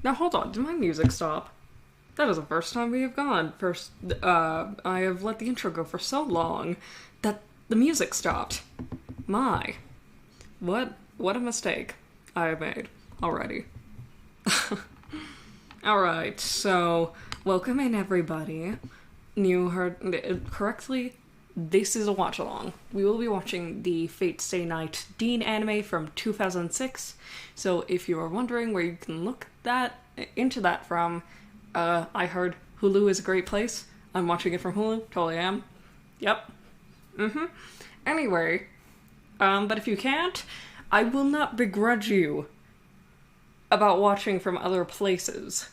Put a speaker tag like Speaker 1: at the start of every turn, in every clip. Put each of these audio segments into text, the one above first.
Speaker 1: Now hold on, did my music stop? That is the first time we have gone. I have let the intro go for so long that the music stopped. My. What a mistake I have made already. Alright, so welcome in everybody. You heard it correctly. This is a watch-along. We will be watching the Fate Stay Night Deen anime from 2006. So if you are wondering where you can look into that from, I heard Hulu is a great place. I'm watching it from Hulu. Totally am. Yep. Anyway, but if you can't, I will not begrudge you about watching from other places.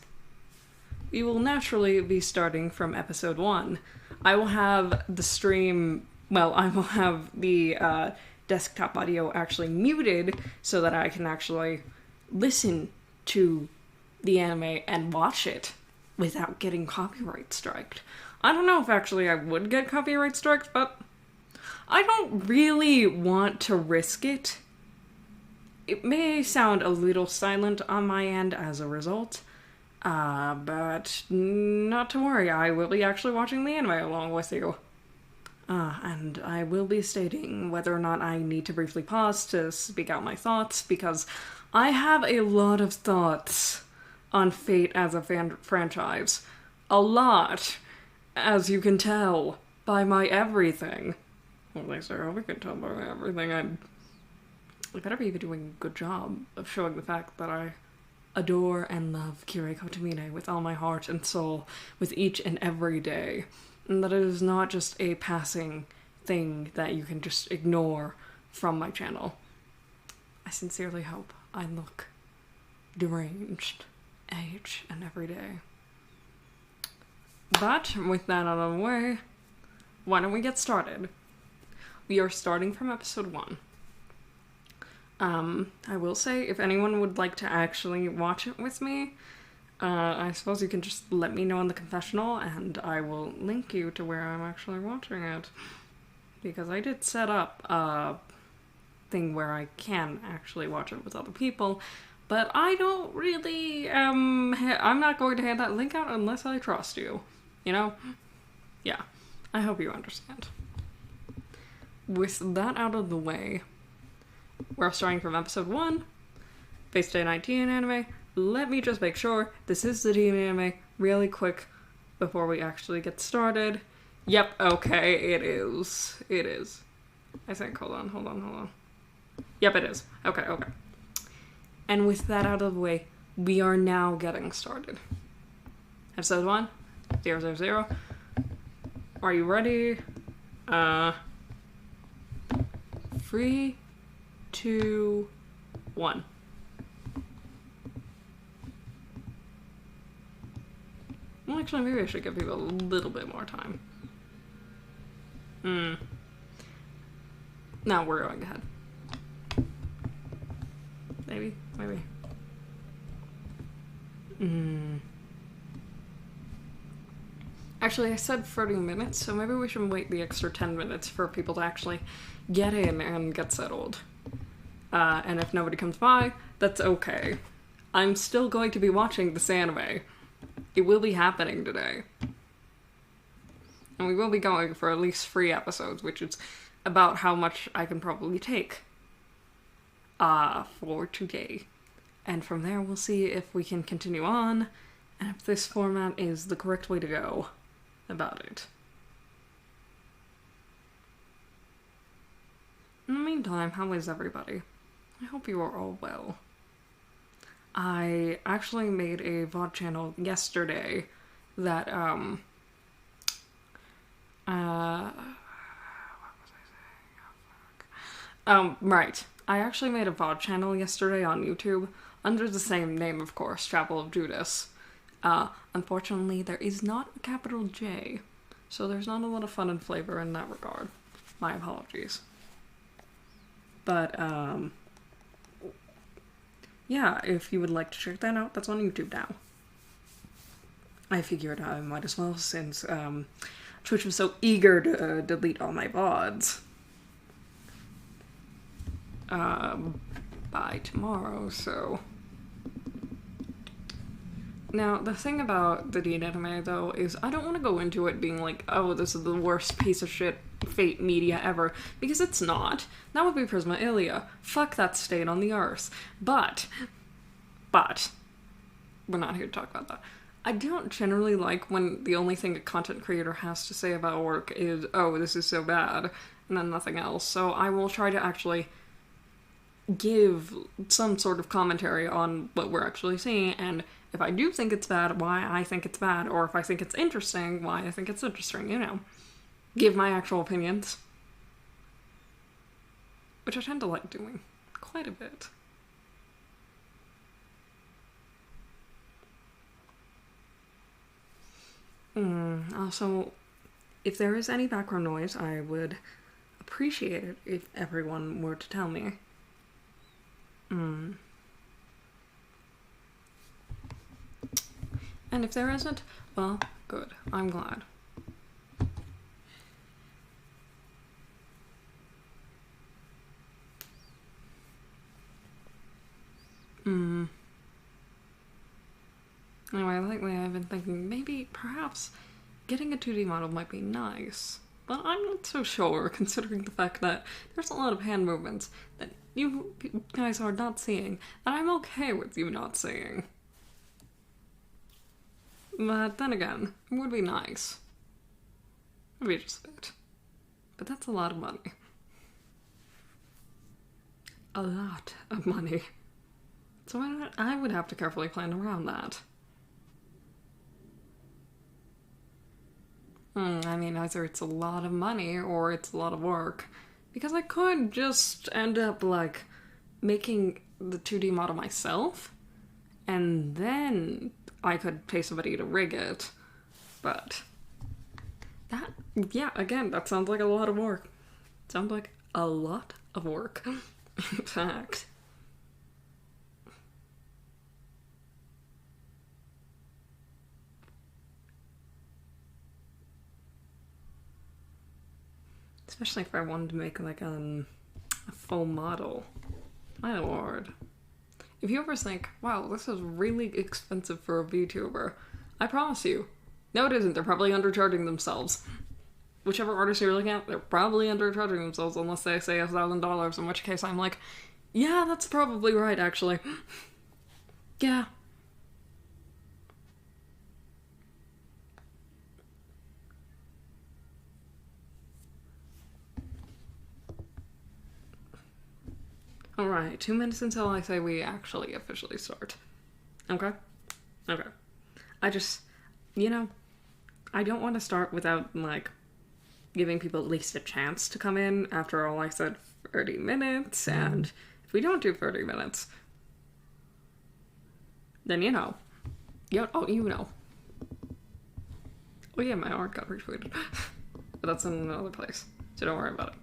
Speaker 1: We will naturally be starting from episode 1. I will have the stream, I will have the desktop audio actually muted so that I can actually listen to the anime and watch it without getting copyright striked. I don't know if actually I would get copyright striked, but I don't really want to risk it. It may sound a little silent on my end as a result, but not to worry, I will be actually watching the anime along with you. And I will be stating whether or not I need to briefly pause to speak out my thoughts, because I have a lot of thoughts on Fate as a franchise. A lot, as you can tell by my everything. Well, they say, we can tell by my everything. I better be doing a good job of showing the fact that I adore and love Kiriko Tamine with all my heart and soul, with each and every day. And that it is not just a passing thing that you can just ignore from my channel. I sincerely hope I look deranged each and every day. But with that out of the way, why don't we get started? We are starting from episode 1. I will say, if anyone would like to actually watch it with me, I suppose you can just let me know in the confessional and I will link you to where I'm actually watching it. Because I did set up a thing where I can actually watch it with other people, but I don't really, I'm not going to hand that link out unless I trust you. You know? Yeah. I hope you understand. With that out of the way, we're starting from episode 1, Fate Stay Night Deen anime. Let me just make sure this is the Deen anime really quick before we actually get started. Yep, okay, it is. It is. I think, hold on. Yep, it is. Okay. And with that out of the way, we are now getting started. Episode 1, 000. Are you ready? 3, 2, 1. Well, actually, maybe I should give people a little bit more time. Now we're going ahead. Maybe. Actually, I said 30 minutes, so maybe we should wait the extra 10 minutes for people to actually get in and get settled. And if nobody comes by, that's okay. I'm still going to be watching this anime. It will be happening today. And we will be going for at least 3 episodes, which is about how much I can probably take for today. And from there, we'll see if we can continue on, and if this format is the correct way to go about it. In the meantime, how is everybody? I hope you are all well. I actually made a VOD channel yesterday that, what was I saying? Right. I actually made a VOD channel yesterday on YouTube, under the same name, of course, Chapel of Judas. Unfortunately, there is not a capital J, so there's not a lot of fun and flavor in that regard. My apologies. But, yeah, if you would like to check that out, that's on YouTube now. I figured I might as well, since Twitch was so eager to delete all my VODs by tomorrow, so Now, the thing about the Deen anime, though, is I don't want to go into it being like, oh, this is the worst piece of shit fate media ever, because it's not. That would be Prisma Ilia. Fuck that state on the earth. But, we're not here to talk about that. I don't generally like when the only thing a content creator has to say about work is, oh, this is so bad, and then nothing else. So I will try to actually give some sort of commentary on what we're actually seeing, and if I do think it's bad, why I think it's bad, or if I think it's interesting, why I think it's interesting, you know. Give my actual opinions. Which I tend to like doing quite a bit. Also, if there is any background noise, I would appreciate it if everyone were to tell me. And if there isn't, well, good. I'm glad. Anyway, lately I've been thinking maybe, perhaps, getting a 2D model might be nice. But I'm not so sure, considering the fact that there's a lot of hand movements that you guys are not seeing, that I'm okay with you not seeing. But then again, it would be nice. Maybe just a bit. But that's a lot of money. A lot of money. So I would have to carefully plan around that. I mean, either it's a lot of money or it's a lot of work. Because I could just end up, like, making the 2D model myself, and then I could pay somebody to rig it. But that, yeah, again, that sounds like a lot of work. Sounds like a lot of work, in fact. Especially if I wanted to make, like, a full model. My lord. If you ever think, wow, this is really expensive for a VTuber, I promise you, no it isn't, they're probably undercharging themselves. Whichever artist you're looking at, they're probably undercharging themselves unless they say $1,000, in which case I'm like, yeah, that's probably right, actually. Yeah. Alright, 2 minutes until I say we actually officially start. Okay? Okay. I just, you know, I don't want to start without, like, giving people at least a chance to come in. After all, I said 30 minutes, and if we don't do 30 minutes, then you know. You know. Oh yeah, my art got retweeted. But that's in another place, so don't worry about it.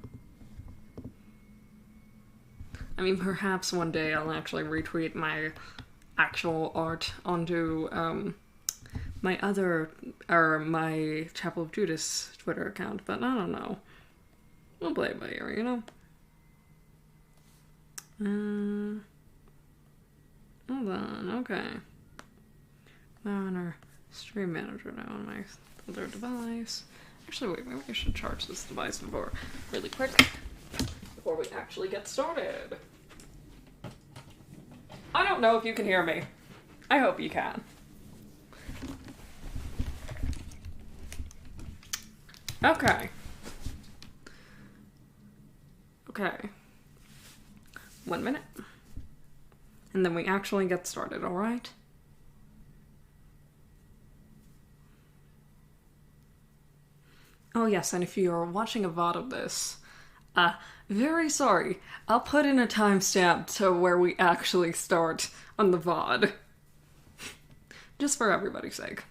Speaker 1: I mean, perhaps one day I'll actually retweet my actual art onto, my Chapel of Judas Twitter account, but I don't know. We'll play it by ear, you know? Hold on, okay. Now on our stream manager now on my other device. Actually, wait, maybe I should charge this device really quick before we actually get started. I don't know if you can hear me. I hope you can. Okay. Okay. 1 minute. And then we actually get started, alright? Oh yes, and if you're watching a VOD of this, very sorry. I'll put in a timestamp to where we actually start on the VOD. Just for everybody's sake.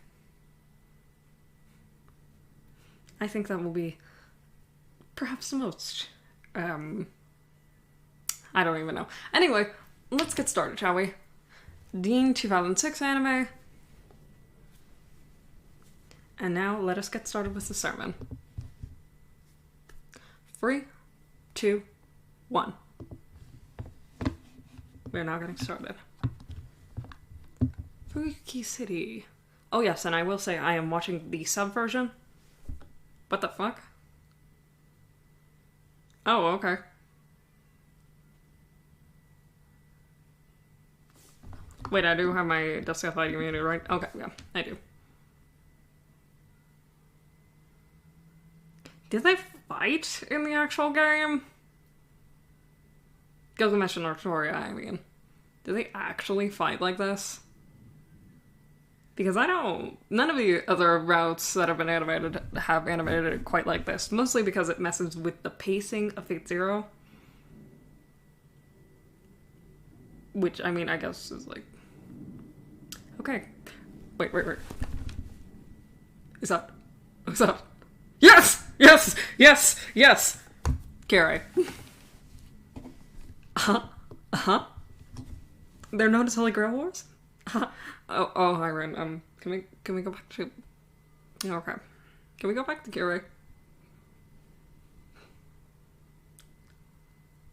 Speaker 1: I think that will be perhaps the most, I don't even know. Anyway, let's get started, shall we? Deen 2006 anime. And now let us get started with the sermon. 3, 2, 1. We're now getting started. Spooky City. Oh yes, and I will say I am watching the sub version. What the fuck? Oh, okay. Wait, I do have my Death Lighting muted, right? Okay, yeah, I do. Did they fight in the actual game? Gilgamesh and Artoria, I mean. Did they actually fight like this? Because I don't... None of the other routes that have been animated have animated it quite like this. Mostly because it messes with the pacing of Fate Zero. Which, I mean, I guess is like... Okay. Wait. Is that... Yes! Yes! Kiri. They're known as Holy Grail Wars? Oh, Hiren, can we go back to... Okay. Can we go back to Kiri?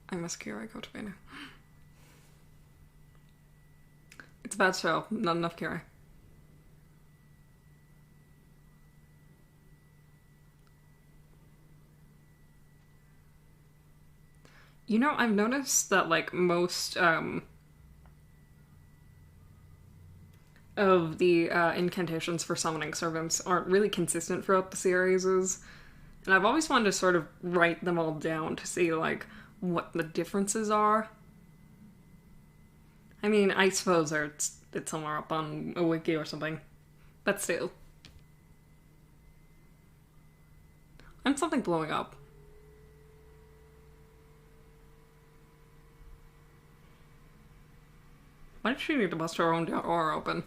Speaker 1: I miss Kiri, go to Vena. It's a bad show, not enough Kiri. You know, I've noticed that, like, most, of the, incantations for summoning servants aren't really consistent throughout the series. And I've always wanted to sort of write them all down to see, like, what the differences are. I mean, I suppose it's somewhere up on a wiki or something. But still. I'm something blowing up. Why did she need to bust her own door open?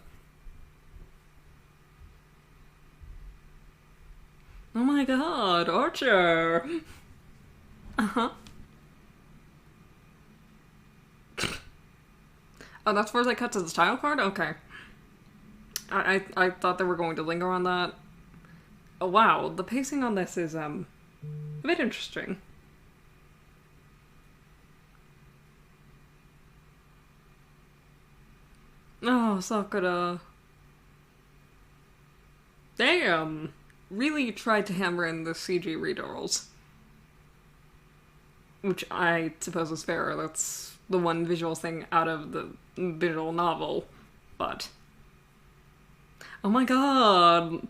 Speaker 1: Oh my god, Archer! Uh-huh. Oh, that's where they cut to the title card? Okay. I thought they were going to linger on that. Oh, wow, the pacing on this is, a bit interesting. Oh, Sakura. They, really tried to hammer in the CG redolls. Which I suppose is fair. That's the one visual thing out of the visual novel. But... Oh my god!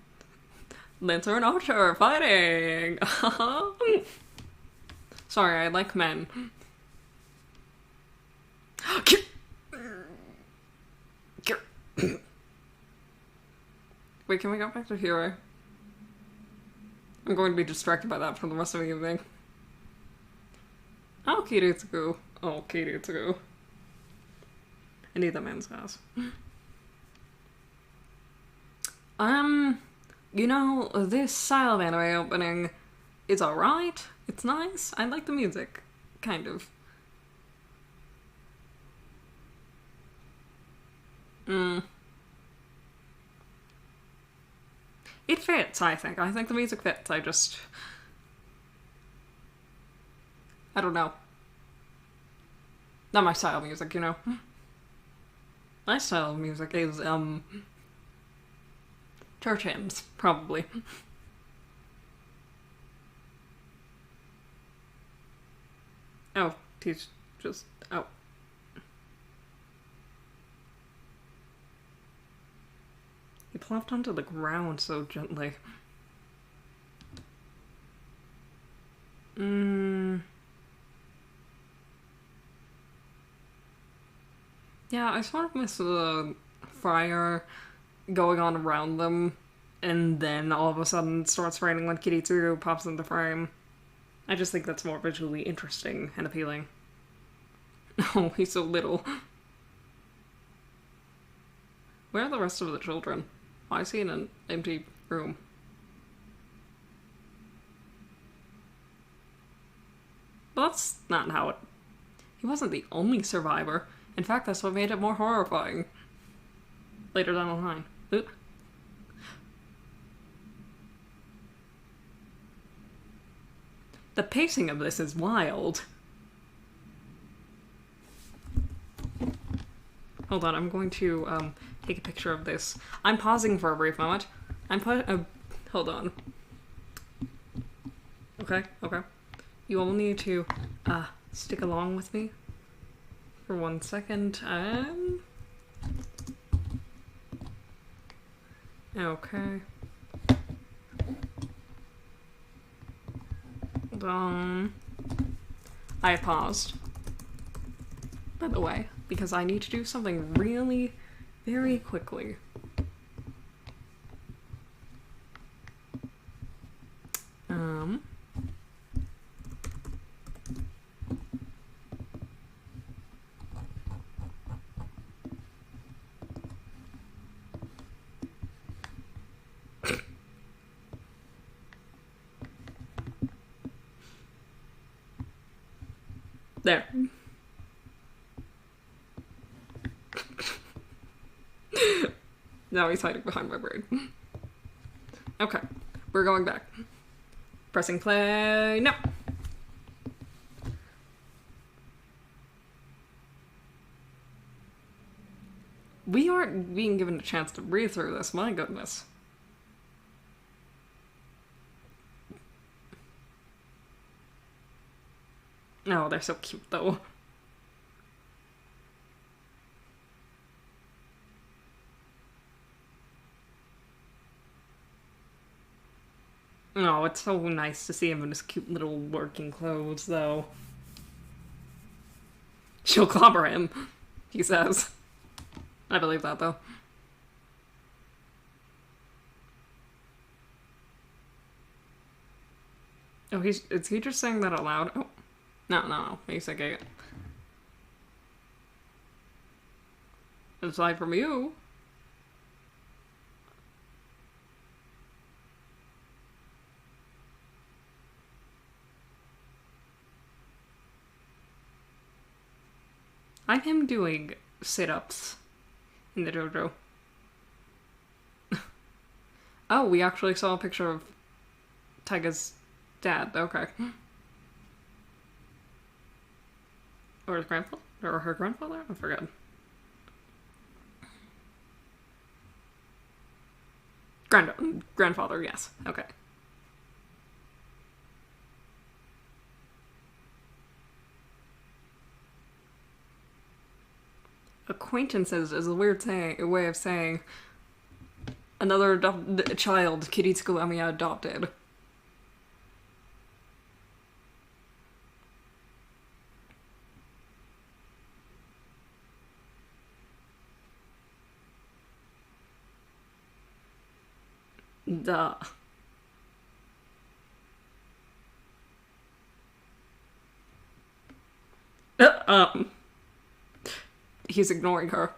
Speaker 1: Lancer and Archer are fighting! Sorry, I like men. Wait, can we go back to Hero? I'm going to be distracted by that for the rest of the evening. Oh, Kiritsugu. Oh, Kiritsugu. I need that man's house. You know, this style of anime opening is alright. It's nice. I like the music. Kind of. It fits, I think. I think the music fits. I don't know. Not my style of music, you know. My style of music is, church hymns, probably. Oh, he's just... Oh. He plopped onto the ground so gently. Yeah, I sort of miss the fire going on around them, and then all of a sudden it starts raining when Kiritsugu pops into frame. I just think that's more visually interesting and appealing. Oh, he's so little. Where are the rest of the children? I see in an empty room. But that's not how it... He wasn't the only survivor. In fact, that's what made it more horrifying. Later down the line. Oop. The pacing of this is wild. Hold on, I'm going to take a picture of this. I'm pausing for a brief moment. Hold on. Okay. You all need to, stick along with me for 1 second. Okay. Hold on. I paused, by the way, because I need to do something really, very quickly. There. Now he's hiding behind my brain. Okay, we're going back. Pressing play. No. We aren't being given a chance to breathe through this, my goodness. Oh, they're so cute, though. Oh, it's so nice to see him in his cute little working clothes, though. She'll clobber him, he says. I believe that, though. Oh, is he just saying that out loud? Oh. No, he's saying it. Aside from you. I'm him doing sit-ups in the dojo. Oh, we actually saw a picture of Taiga's dad. Okay. Or his grandfather? Or her grandfather? I forget. Grandfather, yes. Okay. Acquaintances is a weird way of saying another child Kiritsuko Amiya adopted. Duh. He's ignoring her.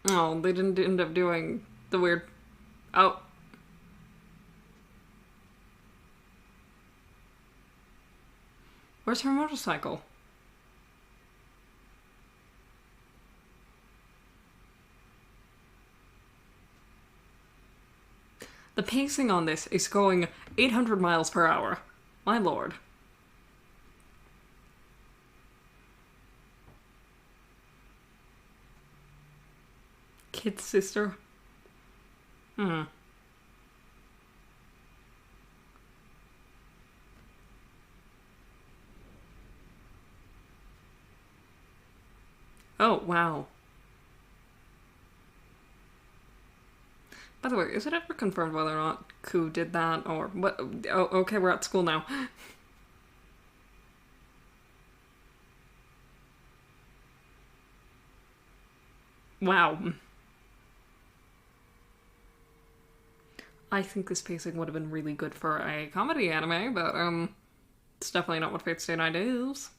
Speaker 1: Oh, they didn't end up doing the weird... Oh. Where's her motorcycle? The pacing on this is going 800 miles per hour. My lord. Kid's sister? Oh, wow. By the way, is it ever confirmed whether or not Ku did that, or what? Oh, okay, we're at school now. Wow. I think this pacing would have been really good for a comedy anime, but, it's definitely not what Fate Stay Night is.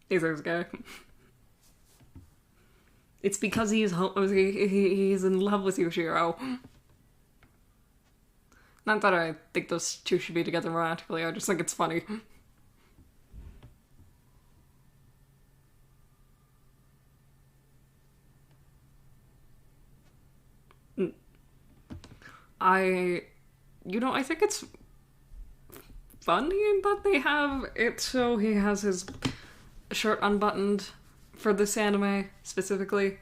Speaker 1: He's always gay. It's because he's in love with Yushiro. Not that I think those two should be together romantically, I just think it's funny. I, I think it's funny that they have it so he has his shirt unbuttoned for this anime specifically.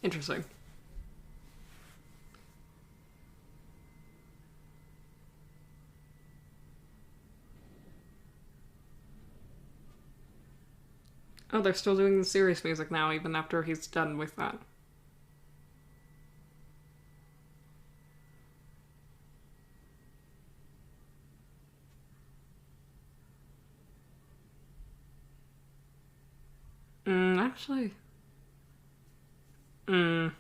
Speaker 1: Interesting. Oh, they're still doing the serious music now, even after he's done with that. Actually... I'm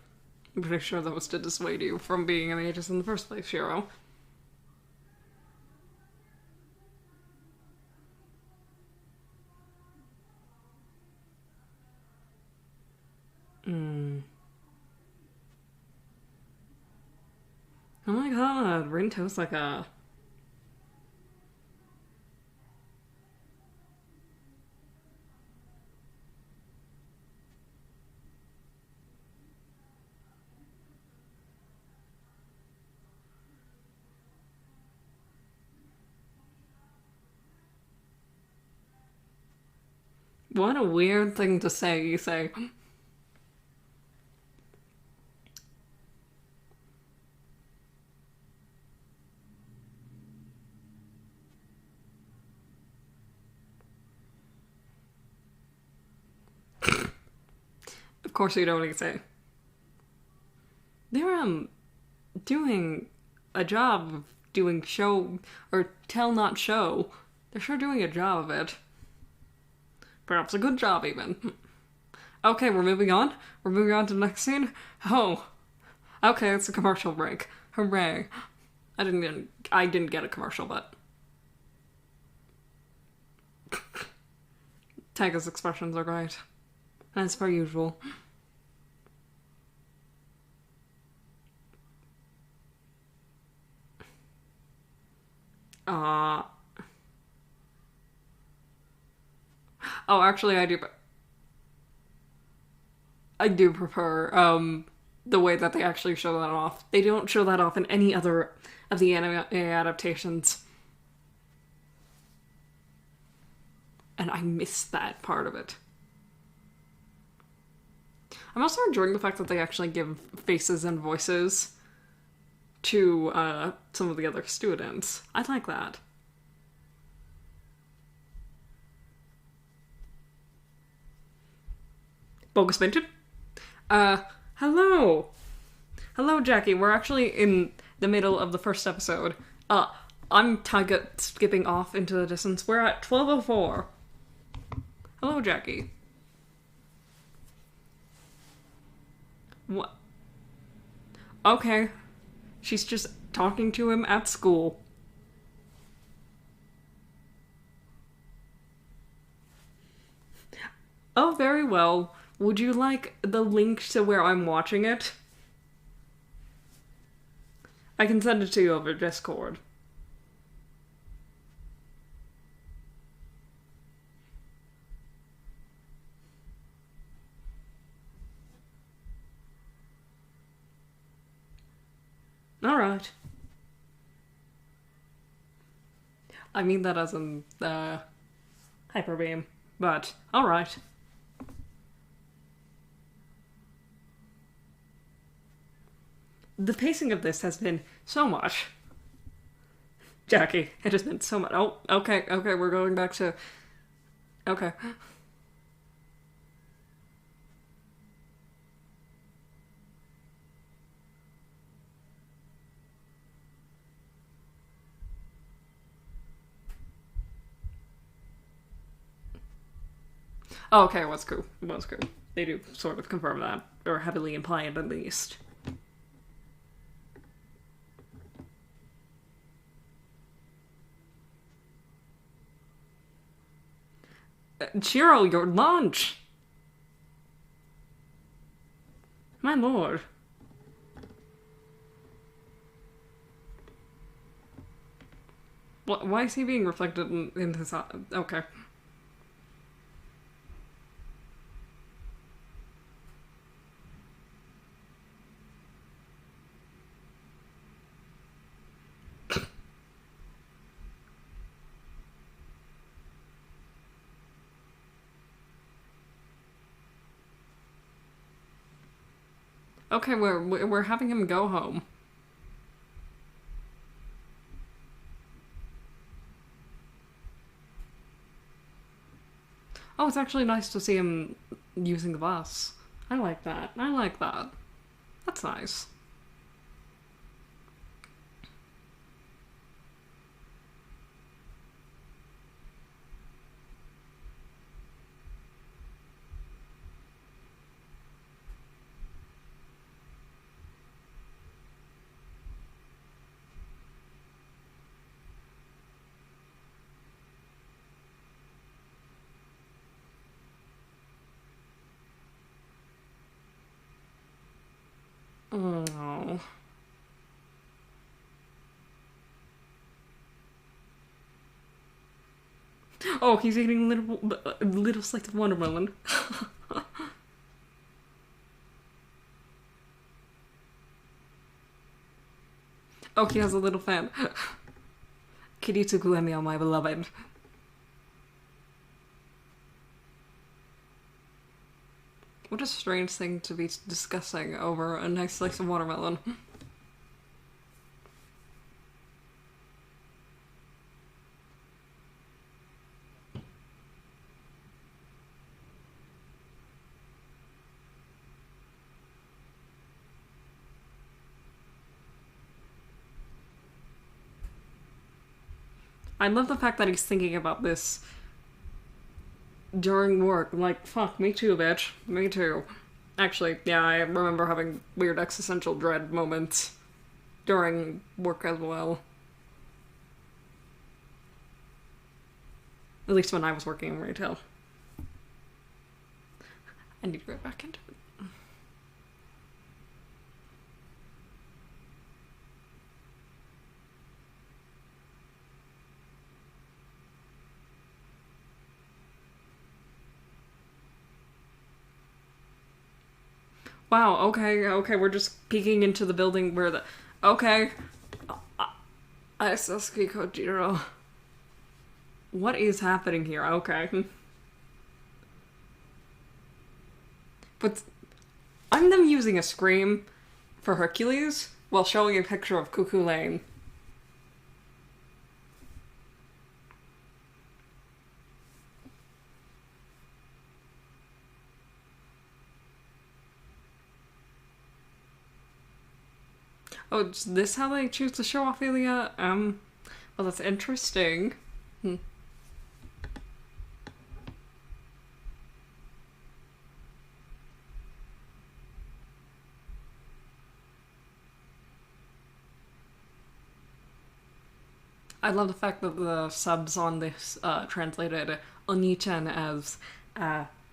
Speaker 1: pretty sure that was to dissuade you from being an ageist in the first place, Shiro. Oh my god, Rinto's like a... What a weird thing to say, you say. Of course you don't, you say. They're, doing a job of doing show, or tell not show. They're sure doing a job of it. Perhaps a good job, even. Okay, we're moving on. We're moving on to the next scene. Oh. Okay, it's a commercial break. Hooray. I didn't get a commercial, but... Taiga's expressions are great. As per usual. Oh, actually, I do prefer, the way that they actually show that off. They don't show that off in any other of the anime adaptations. And I miss that part of it. I'm also enjoying the fact that they actually give faces and voices to, some of the other students. I like that. Bogus Vintage? Hello! Hello, Jackie. We're actually in the middle of the first episode. I'm Taiga skipping off into the distance. We're at 12:04. Hello, Jackie. What? Okay. She's just talking to him at school. Oh, very well. Would you like the link to where I'm watching it? I can send it to you over Discord. Alright. I mean that as in, Hyper Beam, but alright. The pacing of this has been so much. Jackie, it has been so much. Oh, okay, we're going back to... Okay. Oh, okay, it was cool. It was cool. They do sort of confirm that, or heavily imply it at least. Chiro, your lunch! My lord. Why is he being reflected in his... Okay. Okay, we're having him go home. Oh, it's actually nice to see him using the bus. I like that. I like that. That's nice. Oh. Oh, he's eating little slice of watermelon. Oh, he has a little fan. Kiritsugu Emi, my beloved. What a strange thing to be discussing over a nice slice of watermelon. I love the fact that he's thinking about this during work. Like, fuck, me too, bitch. Me too. Actually, yeah, I remember having weird existential dread moments during work as well. At least when I was working in retail. I need to get back into it. Wow, okay, we're just peeking into the building where the... Okay. Sasuke Kojiro. What is happening here? Okay. But I'm them using a scream for Hercules while showing a picture of Cuckoo Lane. Oh, is this how they choose to show Ophelia? Well, that's interesting. I love the fact that the subs on this translated Oni-chan as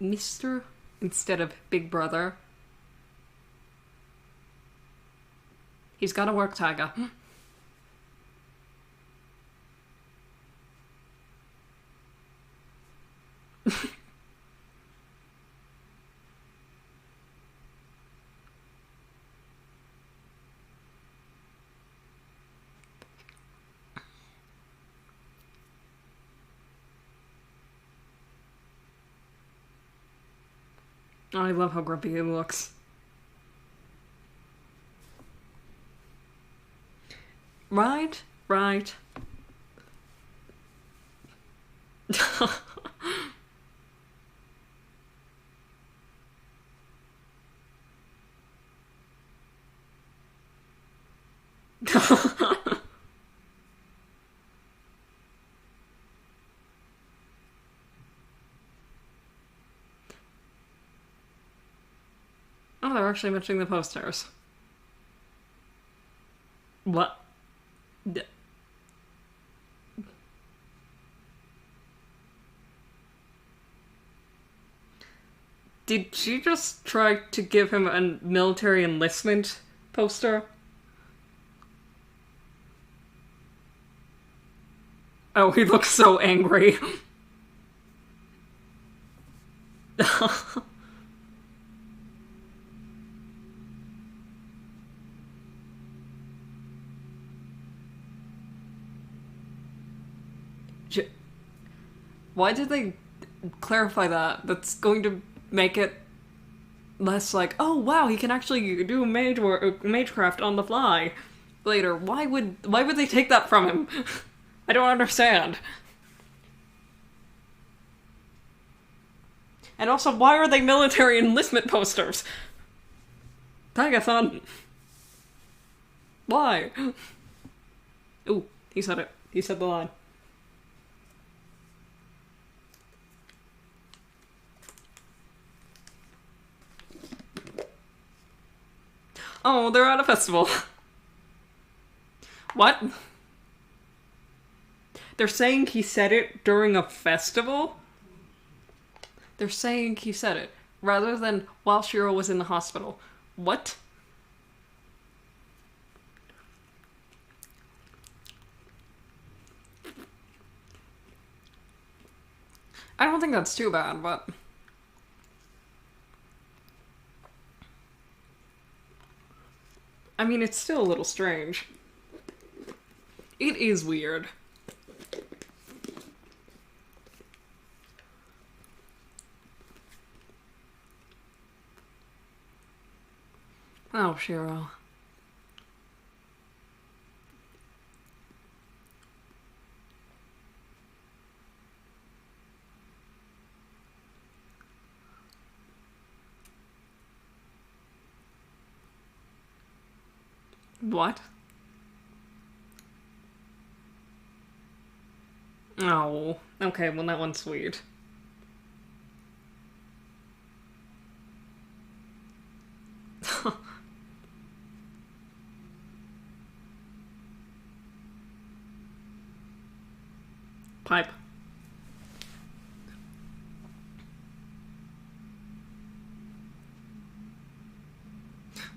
Speaker 1: Mr. instead of Big Brother. He's gotta work, Taiga. I love how grumpy he looks. Right? Right. Oh, they're actually matching the posters. What? Did she just try to give him a military enlistment poster? Oh, he looks so angry. Why did they clarify that? That's going to make it less like, oh wow, he can actually do magecraft on the fly. Later, why would they take that from him? I don't understand. And also, why are they military enlistment posters? Tagathon. Why? Ooh, he said it. He said the line. Oh, they're at a festival. What? They're saying he said it during a festival? They're saying he said it, rather than while Shiro was in the hospital. What? I don't think that's too bad, but... I mean, it's still a little strange. It is weird. Oh, Shiro. What? Oh, okay, well that one's sweet. Pipe.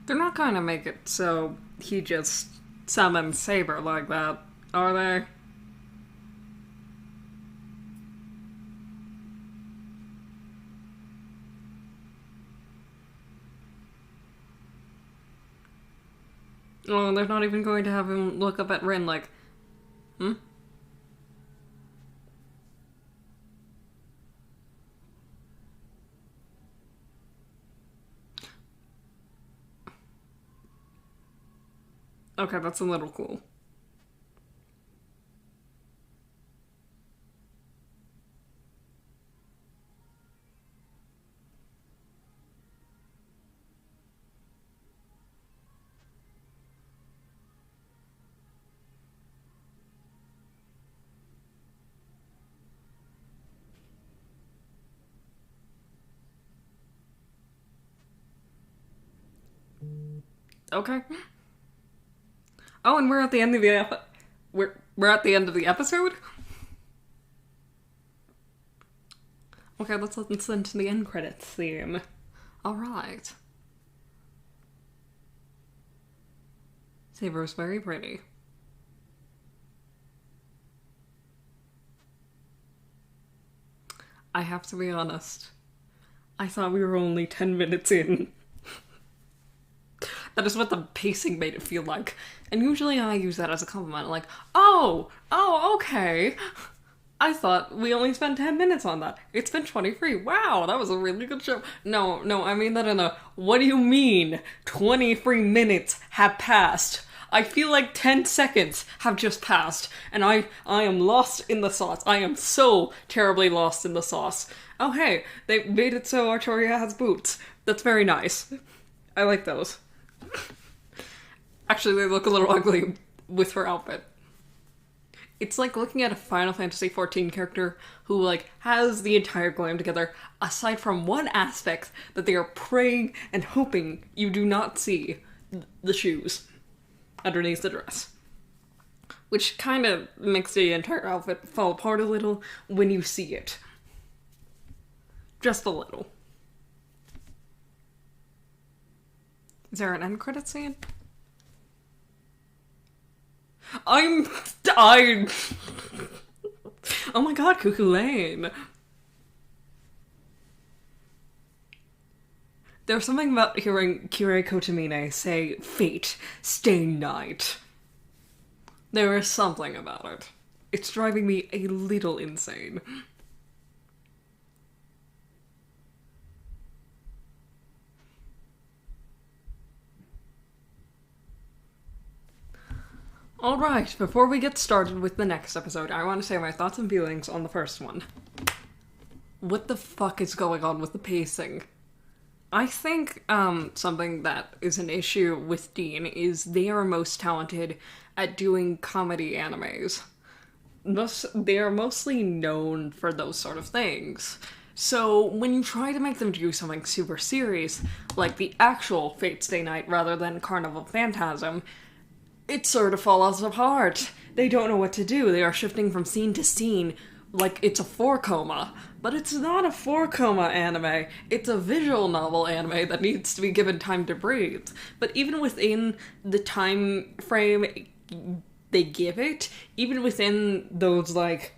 Speaker 1: They're not gonna make it so he just summons Saber like that, are they? Oh, they're not even going to have him look up at Rin like, hmm? Okay, that's a little cool. Okay. Oh, and we're at the end of the we're at the end of the episode? Okay, let's listen to the end credits theme. Alright. Saber's very pretty. I have to be honest. I thought we were only 10 minutes in. That is what the pacing made it feel like. And usually I use that as a compliment, like, oh, okay. I thought we only spent 10 minutes on that. It's been 23. Wow, that was a really good show. No, I mean that in a, what do you mean 23 minutes have passed? I feel like 10 seconds have just passed, and I am lost in the sauce. I am so terribly lost in the sauce. Oh hey, they made it so Artoria has boots. That's very nice. I like those. Actually, they look a little ugly with her outfit. It's like looking at a Final Fantasy XIV character who, like, has the entire glam together, aside from one aspect that they are praying and hoping you do not see: the shoes underneath the dress. Which kind of makes the entire outfit fall apart a little when you see it. Just a little. Is there an end credit scene? I'm dying. Oh my god, Cuckoo Lane. There's something about hearing Kirei Kotomine say, fate, stay night. There is something about it. It's driving me a little insane. Alright, before we get started with the next episode, I want to say my thoughts and feelings on the first one. What the fuck is going on with the pacing? I think something that is an issue with Deen is they are most talented at doing comedy animes. They are mostly known for those sort of things. So when you try to make them do something super serious, like the actual Fate Stay Night rather than Carnival Phantasm, it sort of falls apart. They don't know what to do. They are shifting from scene to scene like it's a 4-coma. But it's not a 4-coma anime. It's a visual novel anime that needs to be given time to breathe. But even within the time frame they give it, even within those, like,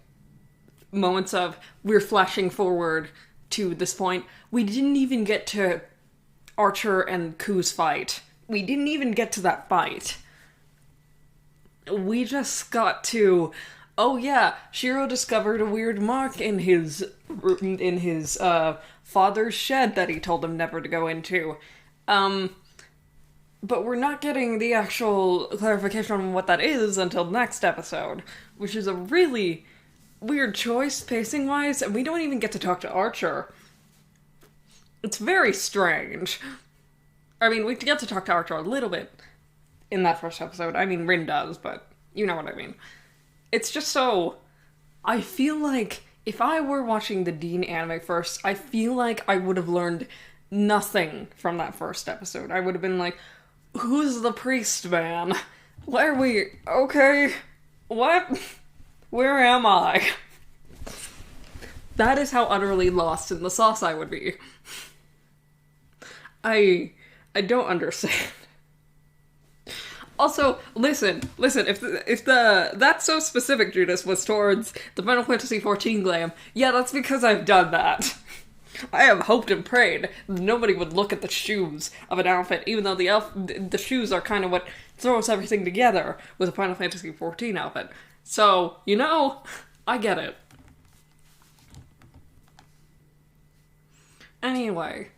Speaker 1: moments of we're flashing forward to this point, we didn't even get to Archer and Ku's fight. We didn't even get to that fight. We just got to, oh yeah, Shiro discovered a weird mark in his father's shed that he told him never to go into. But we're not getting the actual clarification on what that is until next episode, which is a really weird choice pacing-wise, and we don't even get to talk to Archer. It's very strange. I mean, we get to talk to Archer a little bit in that first episode. I mean, Rin does, but you know what I mean. It's just so... I feel like if I were watching the Deen anime first, I feel like I would have learned nothing from that first episode. I would have been like, who's the priest man? Why are we... Okay. What? Where am I? That is how utterly lost in the sauce I would be. I don't understand. Also, listen, if the That's So Specific Judas was towards the Final Fantasy XIV glam, yeah, that's because I've done that. I have hoped and prayed that nobody would look at the shoes of an outfit, even though the shoes are kind of what throws everything together with a Final Fantasy XIV outfit. So, you know, I get it. Anyway,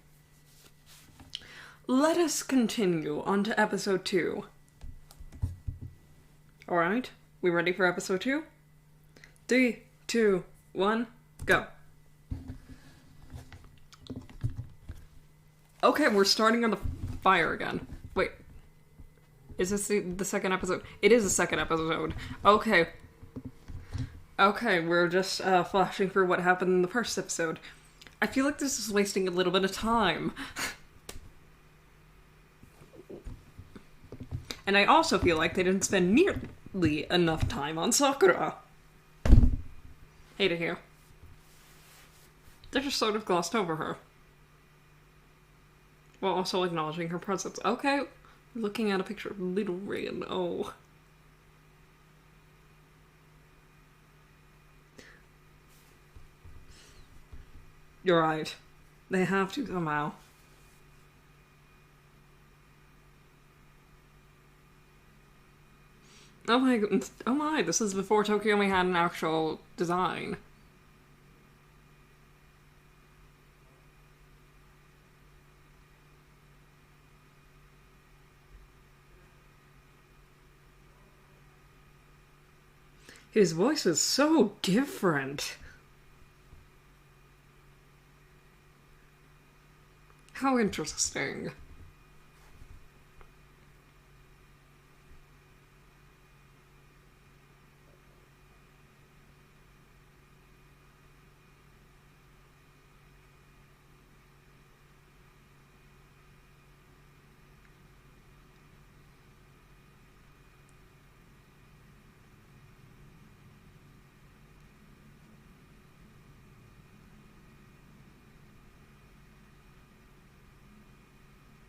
Speaker 1: let us continue on to episode 2. Alright, we ready for episode 2? 3, 2, 1, go. Okay, we're starting on the fire again. Wait. Is this the second episode? It is the second episode. Okay. Okay, we're just flashing through what happened in the first episode. I feel like this is wasting a little bit of time. And I also feel like they didn't spend nearly enough time on Sakura. Hate it here. They just sort of glossed over her. While also acknowledging her presence. Okay, we're looking at a picture of Little Rin. Oh. You're right. They have to somehow. Oh my goodness. Oh my, this is before Tokyo had an actual design. His voice is so different. How interesting.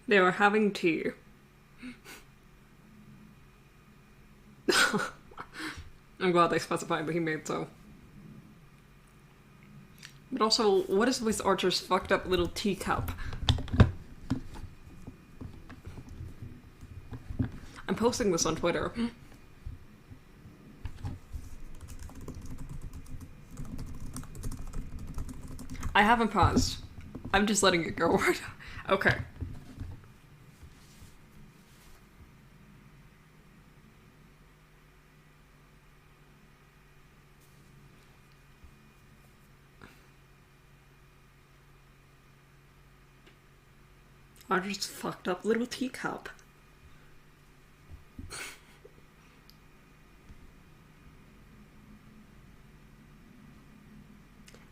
Speaker 1: They were having tea. I'm glad they specified that he made so. But also, what is with Archer's fucked up little teacup? I'm posting this on Twitter. I haven't paused. I'm just letting it go right now. Okay. I just fucked up little teacup.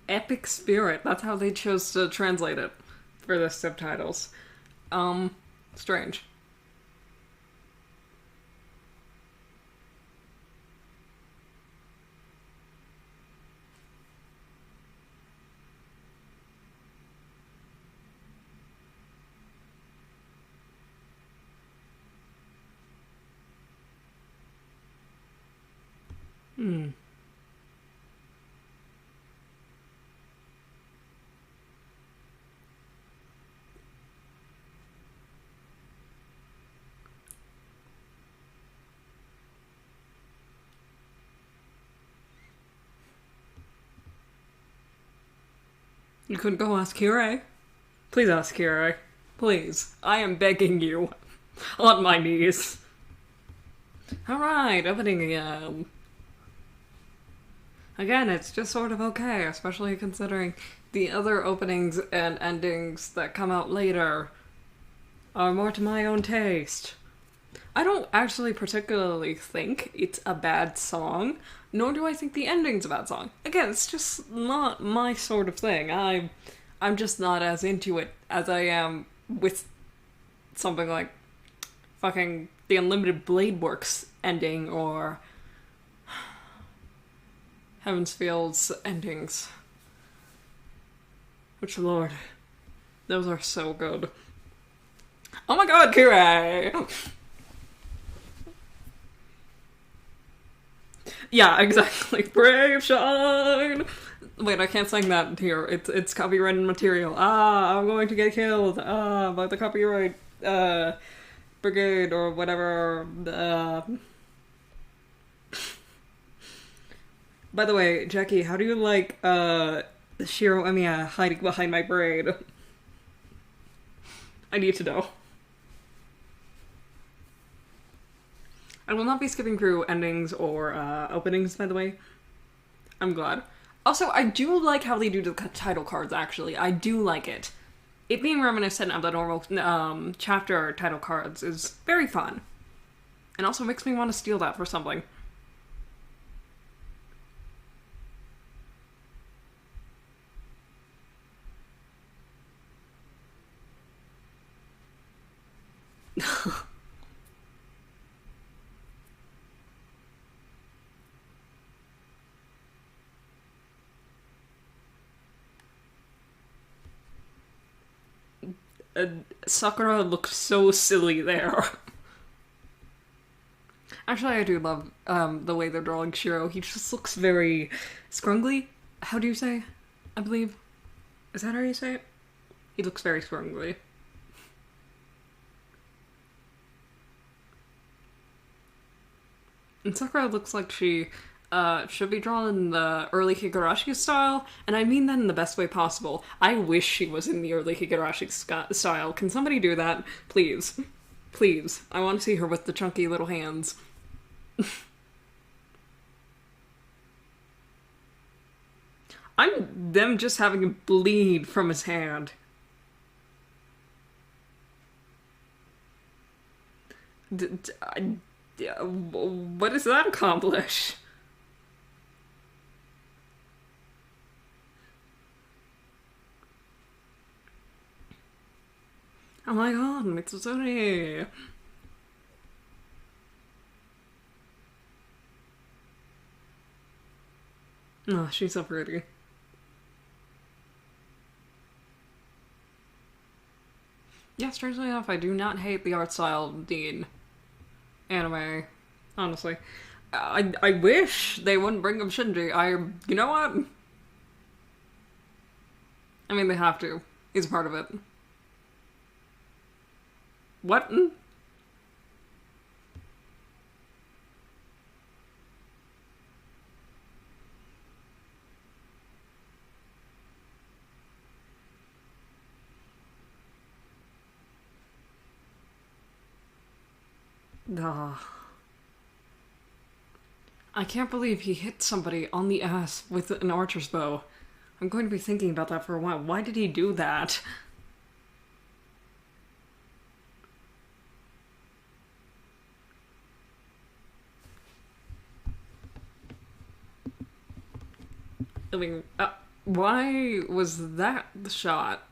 Speaker 1: Epic spirit. That's how they chose to translate it for the subtitles. Strange. Hmm. You couldn't go ask Kirei? Please ask Kirei. Please. I am begging you. On my knees. Alright, opening again. Again, it's just sort of okay, especially considering the other openings and endings that come out later are more to my own taste. I don't actually particularly think it's a bad song, nor do I think the ending's a bad song. Again, it's just not my sort of thing. I'm just not as into it as I am with something like fucking the Unlimited Blade Works ending or Heaven's Field's endings. Which, Lord, those are so good. Oh my god, Kirei! Yeah, exactly. Brave Shine! Wait, I can't sing that here. It's copyrighted material. Ah, I'm going to get killed. Ah, by the copyright, brigade or whatever. By the way, Jackie, how do you like, Shiro Emiya hiding behind my braid? I need to know. I will not be skipping through endings or openings, by the way. I'm glad. Also, I do like how they do the title cards, actually. I do like it. It being reminiscent of the normal chapter title cards is very fun. And also makes me want to steal that for something. Sakura looks so silly there. Actually, I do love the way they're drawing Shiro. He just looks very scrungly. How do you say? I believe. Is that how you say it? He looks very scrungly. And Sakura looks like she should be drawn in the early Higurashi style, and I mean that in the best way possible. I wish she was in the early Higurashi style. Can somebody do that? Please. Please. I want to see her with the chunky little hands. I'm them just having him bleed from his hand. What does that accomplish? Oh my god, Mitsuzune! Oh, she's so pretty. Yeah, strangely enough, I do not hate the art style of Deen anime, honestly. I wish they wouldn't bring up Shinji. You know what? I mean, they have to. He's a part of it. What? Ugh. I can't believe he hit somebody on the ass with an archer's bow. I'm going to be thinking about that for a while. Why did he do that? I mean, why was that the shot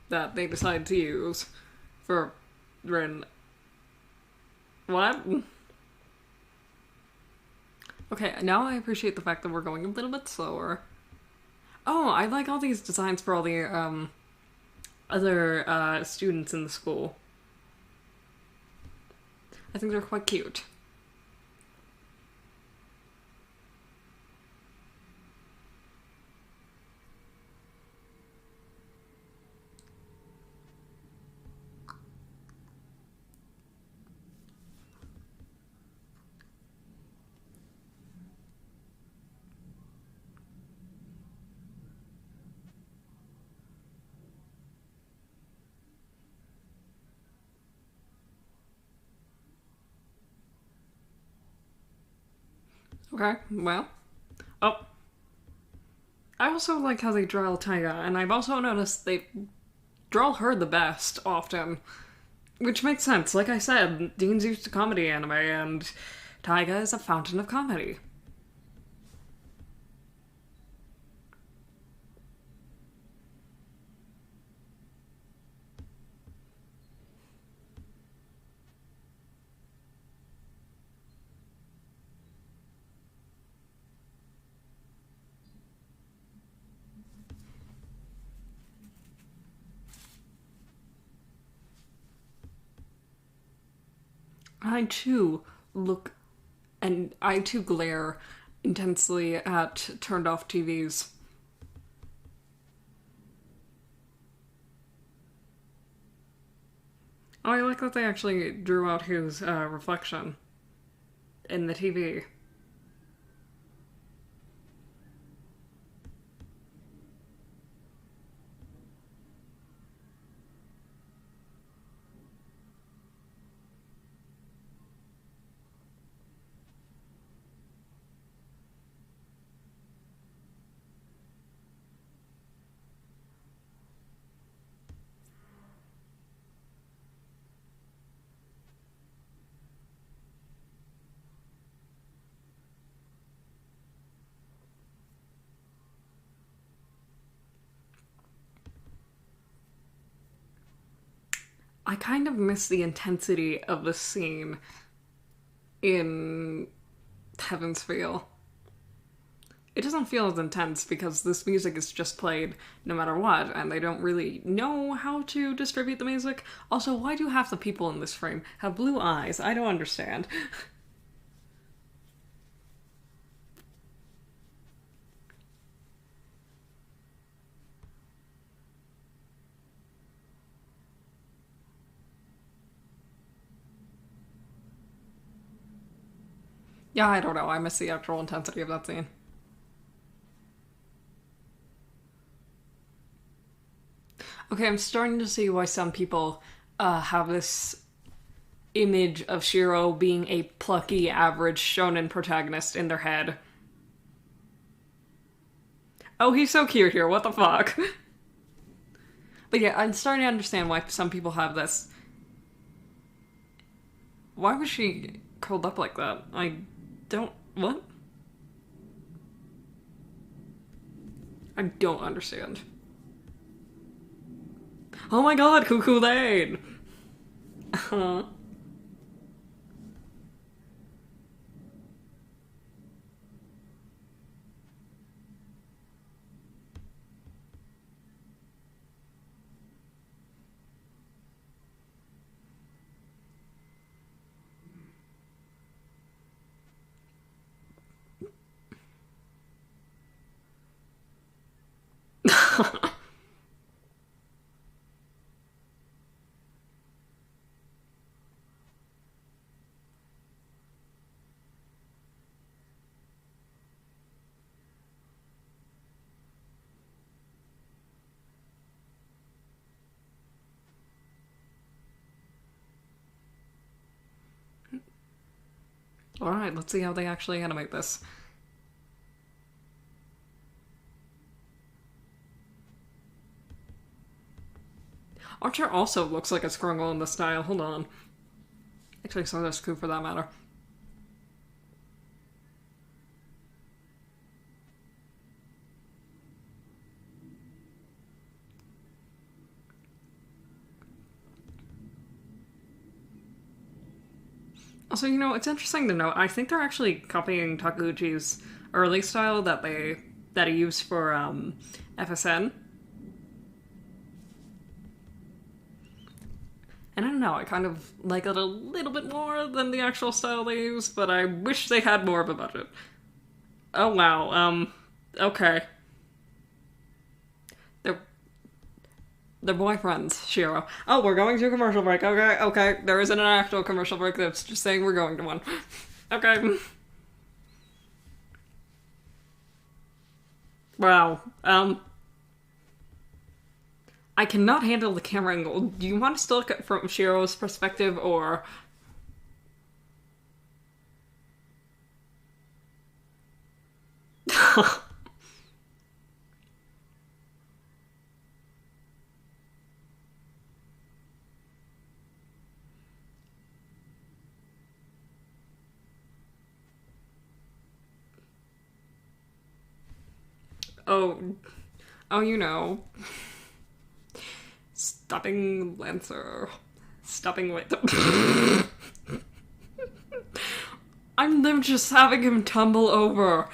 Speaker 1: that they decided to use for Rin? What? Okay, now I appreciate the fact that we're going a little bit slower. Oh, I like all these designs for all the other students in the school. I think they're quite cute. Okay, well. Oh. I also like how they draw Taiga, and I've also noticed they draw her the best often. Which makes sense. Like I said, Dean's used to comedy anime, and Taiga is a fountain of comedy. I too look and I too glare intensely at turned off TVs. Oh, I like that they actually drew out his reflection in the TV. I kind of miss the intensity of the scene in Heaven's Feel. It doesn't feel as intense because this music is just played no matter what, and they don't really know how to distribute the music. Also, why do half the people in this frame have blue eyes? I don't understand. Yeah, I don't know. I miss the actual intensity of that scene. Okay, I'm starting to see why some people have this image of Shiro being a plucky, average shonen protagonist in their head. Oh, he's so cute here. What the fuck? But yeah, I'm starting to understand why some people have this. Why was she curled up like that? I don't. What? I don't understand. Oh my god, Cuckoo Lane! Uh-huh. Alright, let's see how they actually animate this. Archer also looks like a Scrungle in the style. Hold on. Actually, so does Scoop for that matter. Also, it's interesting to note. I think they're actually copying Takuchi's early style that he used for FSN. And I don't know, I kind of like it a little bit more than the actual style they use, but I wish they had more of a budget. Oh wow, okay. They're they're boyfriends, Shiro. Oh, we're going to a commercial break. Okay, okay. There isn't an actual commercial break that's just saying we're going to one. Okay. Wow. I cannot handle the camera angle. Do you want us to look at from Shiro's perspective, or... oh, oh, stopping Lancer. Stopping with... I'm them just having him tumble over.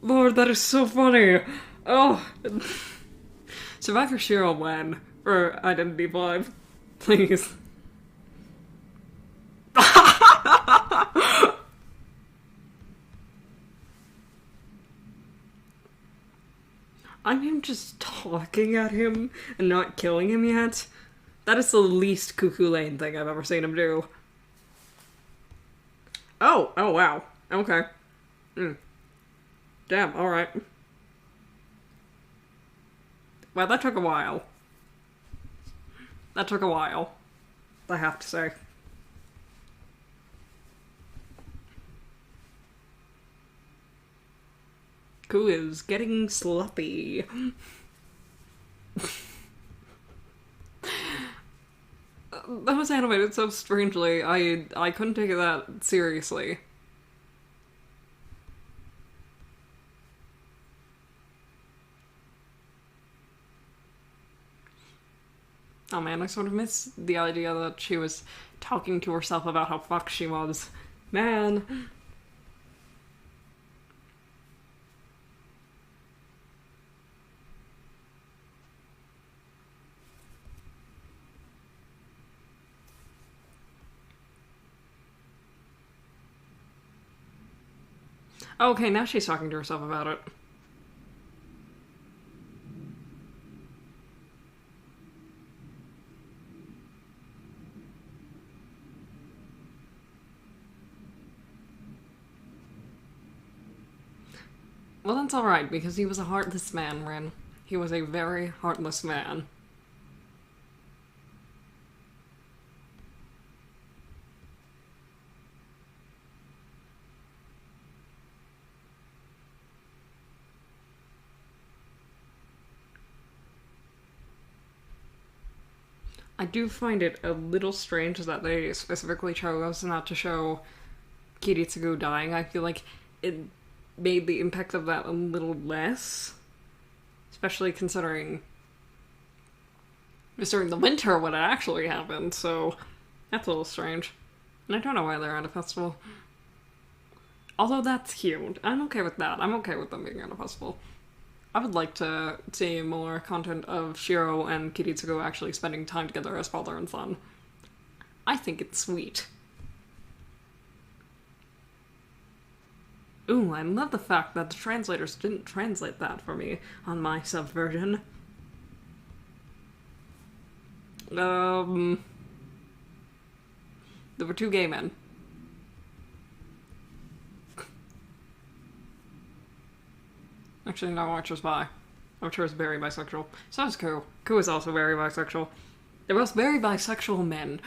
Speaker 1: Lord, that is so funny. Oh. Survivor Shiro when? For Identity 5. Please. I'm him just talking at him and not killing him yet. That is the least Cuckoo Lane thing I've ever seen him do. Oh wow. Okay. Damn, alright. Well, that took a while. That took a while, I have to say. Ku is getting sloppy. That was animated so strangely. I couldn't take it that seriously. Oh man, I sort of miss the idea that she was talking to herself about how fucked she was. Man. Okay, now she's talking to herself about it. Well, that's alright, because he was a heartless man, Rin. He was a very heartless man. I do find it a little strange that they specifically chose not to show Kiritsugu dying. I feel like it made the impact of that a little less. Especially considering it's during the winter when it actually happened, so that's a little strange. And I don't know why they're at a festival. Although that's cute. I'm okay with that. I'm okay with them being at a festival. I would like to see more content of Shiro and Kiritsugu actually spending time together as father and son. I think it's sweet. Ooh, I love the fact that the translators didn't translate that for me on my sub version. There were two gay men. Actually, no, Archer's bi. Archer is very bisexual. So is Ku. Ku is also very bisexual. They're both very bisexual men.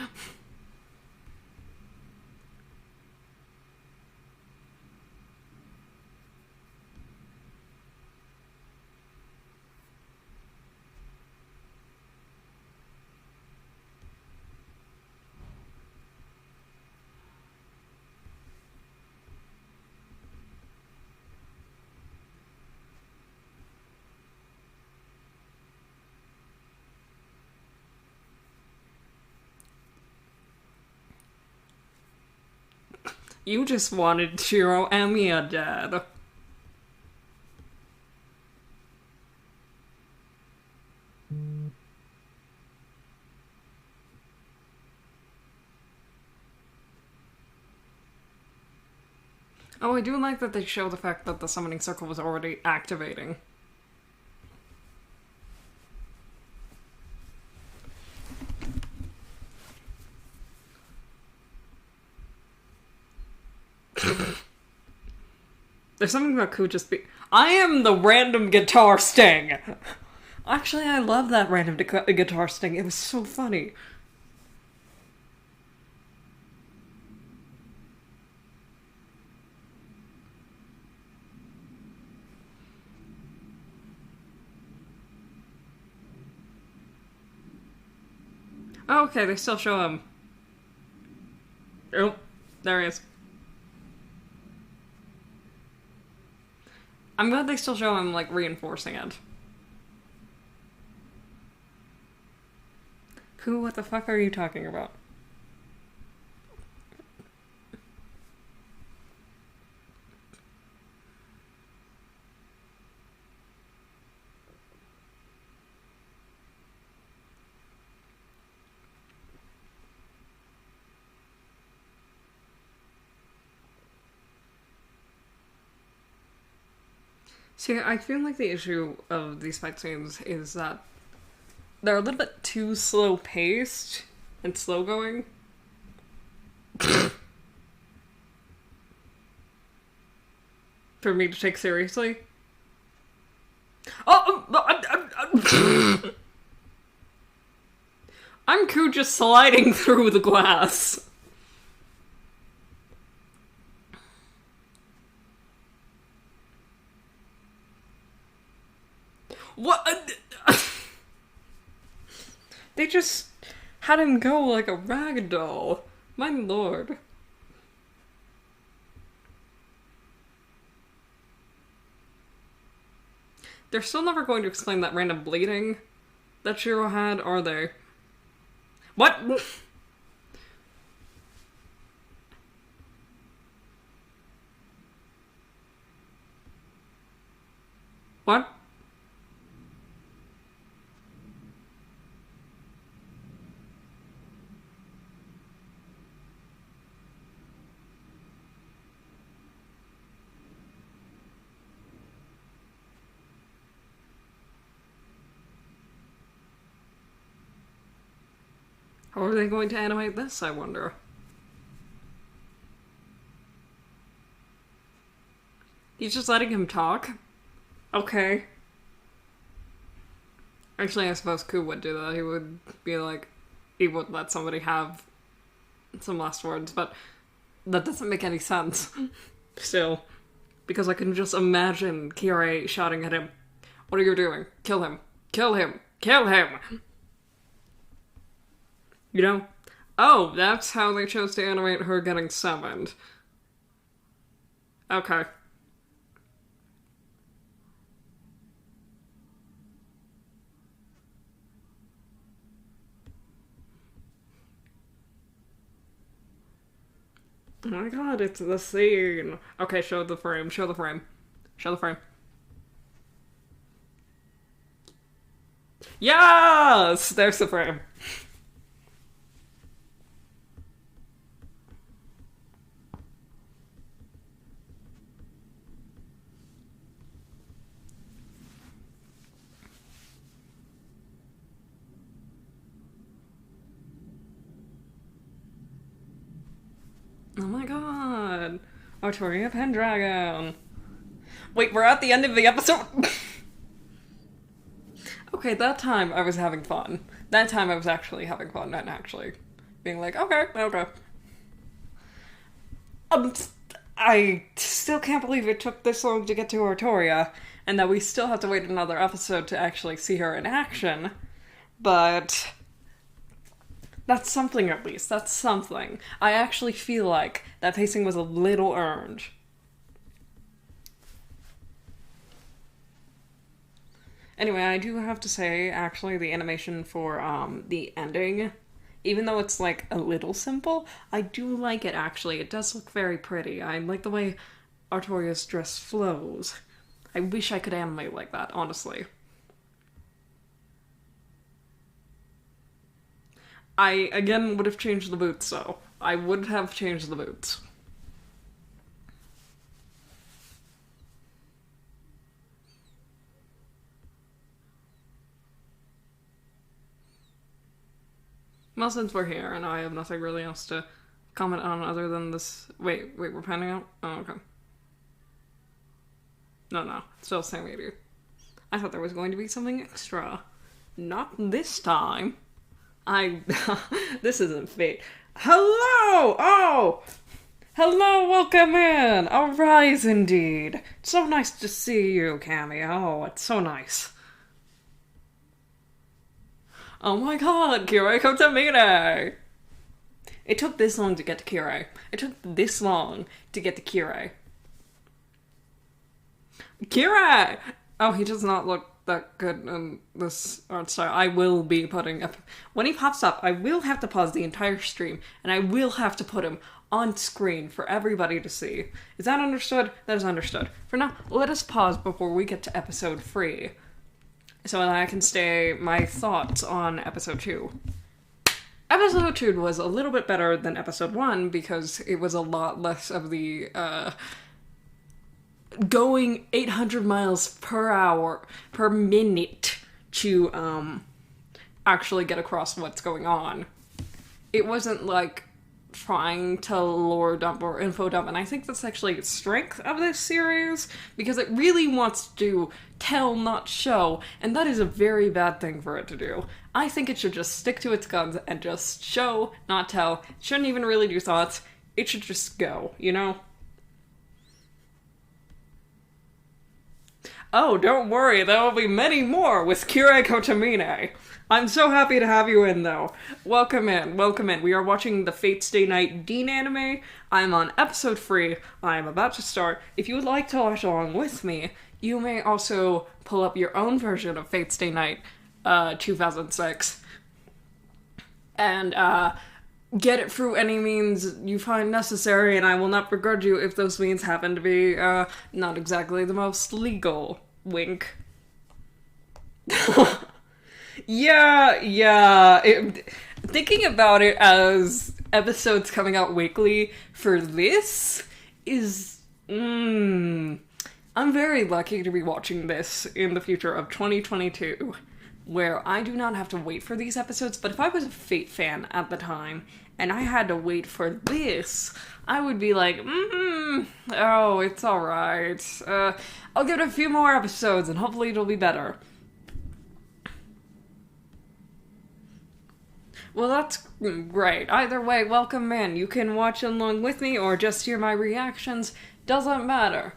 Speaker 1: You just wanted Shiro and Mia dead. Oh, I do like that they show the fact that the summoning circle was already activating. There's something about Ku just be. I am the random guitar sting! Actually, I love that random guitar sting. It was so funny. Oh, okay, they still show him. Oh, there he is. I'm glad they still show him, like, reinforcing it. Who, what the fuck are you talking about? See, I feel like the issue of these fight scenes is that they're a little bit too slow-paced and slow-going. For me to take seriously. Oh! I'm Ku just sliding through the glass. What? They just had him go like a rag doll. My lord. They're still never going to explain that random bleeding that Shiro had, are they? What? What? How are they going to animate this, I wonder? He's just letting him talk? Okay. Actually, I suppose Ku would do that. He would be like, he would let somebody have some last words, but that doesn't make any sense. Still. Because I can just imagine Kirei shouting at him, "What are you doing? Kill him! Kill him! Kill him!" You know? Oh, that's how they chose to animate her getting summoned. Okay. Oh my god, it's the scene. Okay, show the frame, show the frame. Show the frame. Yes! There's the frame. Oh my god. Artoria Pendragon. Wait, we're at the end of the episode? Okay, that time I was having fun. That time I was actually having fun and actually being like, okay. I still can't believe it took this long to get to Artoria, and that we still have to wait another episode to actually see her in action. But that's something, at least. That's something. I actually feel like that pacing was a little earned. Anyway, I do have to say, actually, the animation for the ending Even though it's, like, a little simple, I do like it, actually. It does look very pretty. I like the way Artoria's dress flows. I wish I could animate like that, honestly. I, again, would have changed the boots, though. I would have changed the boots. Well, since we're here, and I have nothing really else to comment on other than this... Wait, we're panning out? Oh, okay. No, still same meteor. I thought there was going to be something extra. Not this time. This isn't fate. Hello! Oh! Hello, welcome in! Arise indeed. It's so nice to see you, Cammy. Oh, it's so nice. Oh my god, Kirei Kotamine! It took this long to get to Kirei. It took this long to get to Kirei. Kirei! Oh, he does not look that good in this art style. I will be putting up... When he pops up, I will have to pause the entire stream, and I will have to put him on screen for everybody to see. Is that understood? That is understood. For now, let us pause before we get to episode 3. So that I can say my thoughts on episode 2. Episode 2 was a little bit better than episode 1 because it was a lot less of the, going 800 miles per minute to, actually get across what's going on. It wasn't, like, trying to lore dump or info dump, and I think that's actually the strength of this series, because it really wants to tell, not show, and that is a very bad thing for it to do. I think it should just stick to its guns and just show, not tell. It shouldn't even really do thoughts. It should just go, you know? Oh, don't worry, there will be many more with Kirei Kotamine. I'm so happy to have you in, though. Welcome in, welcome in. We are watching the Fate Stay Night Deen anime. I'm on episode 3. I'm about to start. If you would like to watch along with me, you may also pull up your own version of Fate Stay Night 2006 and get it through any means you find necessary, and I will not begrudge you if those means happen to be not exactly the most legal. Wink. Yeah. Thinking about it as episodes coming out weekly for this is... I'm very lucky to be watching this in the future of 2022, where I do not have to wait for these episodes, but if I was a Fate fan at the time, and I had to wait for this, I would be like, oh, it's alright. I'll give it a few more episodes, and hopefully it'll be better. Well, that's great. Either way, welcome in. You can watch along with me or just hear my reactions. Doesn't matter.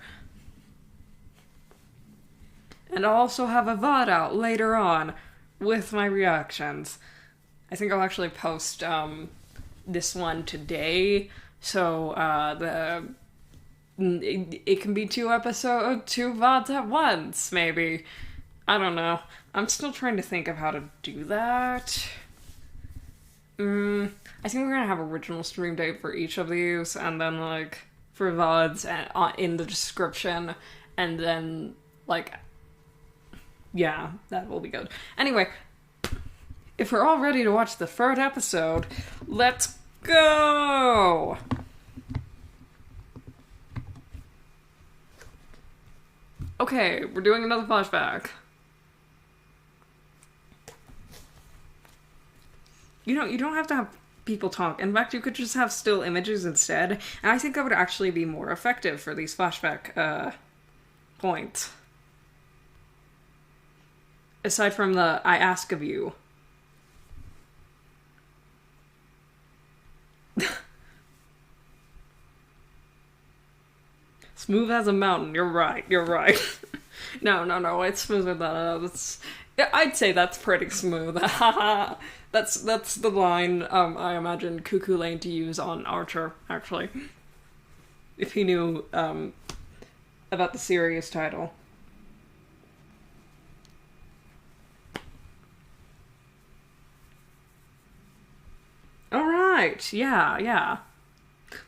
Speaker 1: And I'll also have a VOD out later on with my reactions. I think I'll actually post this one today, so it can be 2 VODs at once, maybe. I don't know. I'm still trying to think of how to do that. I think we're gonna have original stream date for each of these, and then, like, for VODs and, in the description, and then, like, yeah, that will be good. Anyway, if we're all ready to watch the 3rd episode, let's go! Okay, we're doing another flashback. You don't have to have people talk. In fact, you could just have still images instead, and I think that would actually be more effective for these flashback, points. Aside from the, I ask of you. Smooth as a mountain, you're right. No, it's smoother than, I'd say that's pretty smooth. That's the line I imagine Cuckoo Lane to use on Archer, actually. If he knew about the series title. right. Yeah.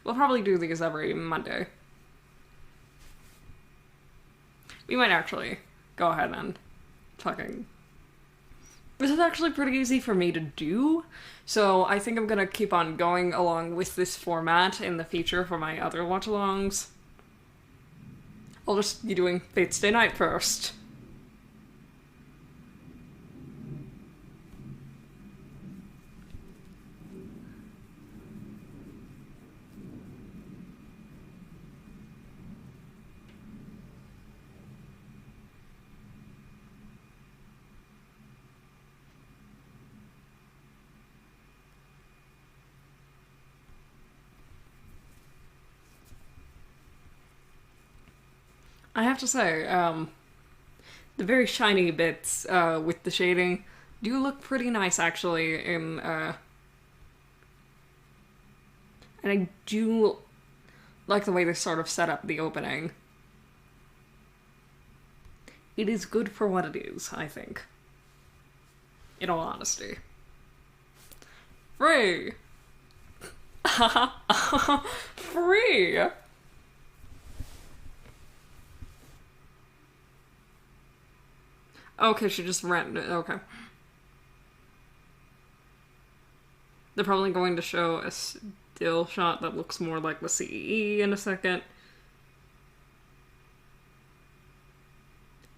Speaker 1: We'll probably do these every Monday. We might actually go ahead and fucking... This is actually pretty easy for me to do, so I think I'm gonna keep on going along with this format in the future for my other watch-alongs. I'll just be doing Fate's Day Night first. I have to say, the very shiny bits with the shading do look pretty nice, actually, and I do like the way they sort of set up the opening. It is good for what it is, I think. In all honesty. Free! Free! Okay, she just ran. Okay. They're probably going to show a still shot that looks more like the CEE in a second.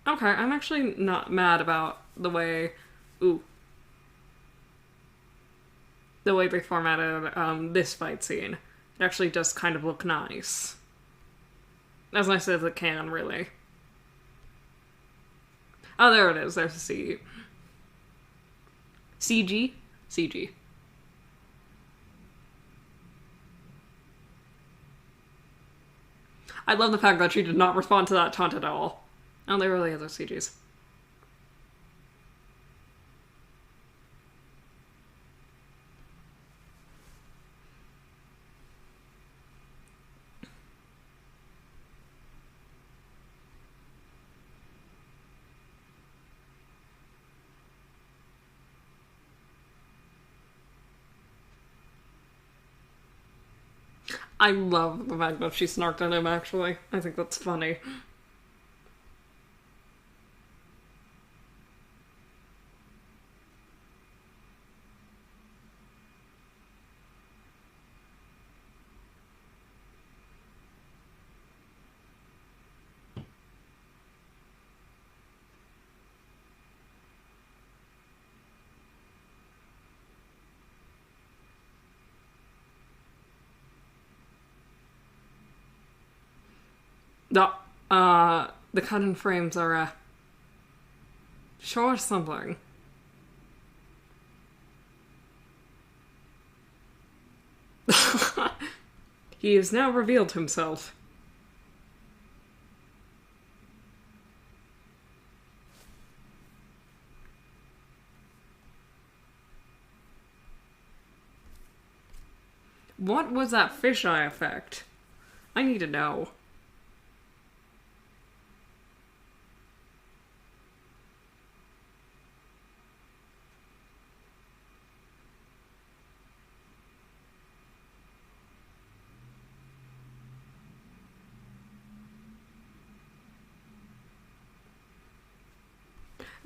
Speaker 1: Okay, I'm actually not mad about the way... Ooh. The way they formatted this fight scene. It actually does kind of look nice. As nice as it can, really. Oh, there it is. There's a C. CG? CG. I love the fact that she did not respond to that taunt at all. Oh, there really are those CGs. I love the fact that she snarked at him, actually. I think that's funny. The cut-in frames are, show us something. He has now revealed himself. What was that fisheye effect? I need to know.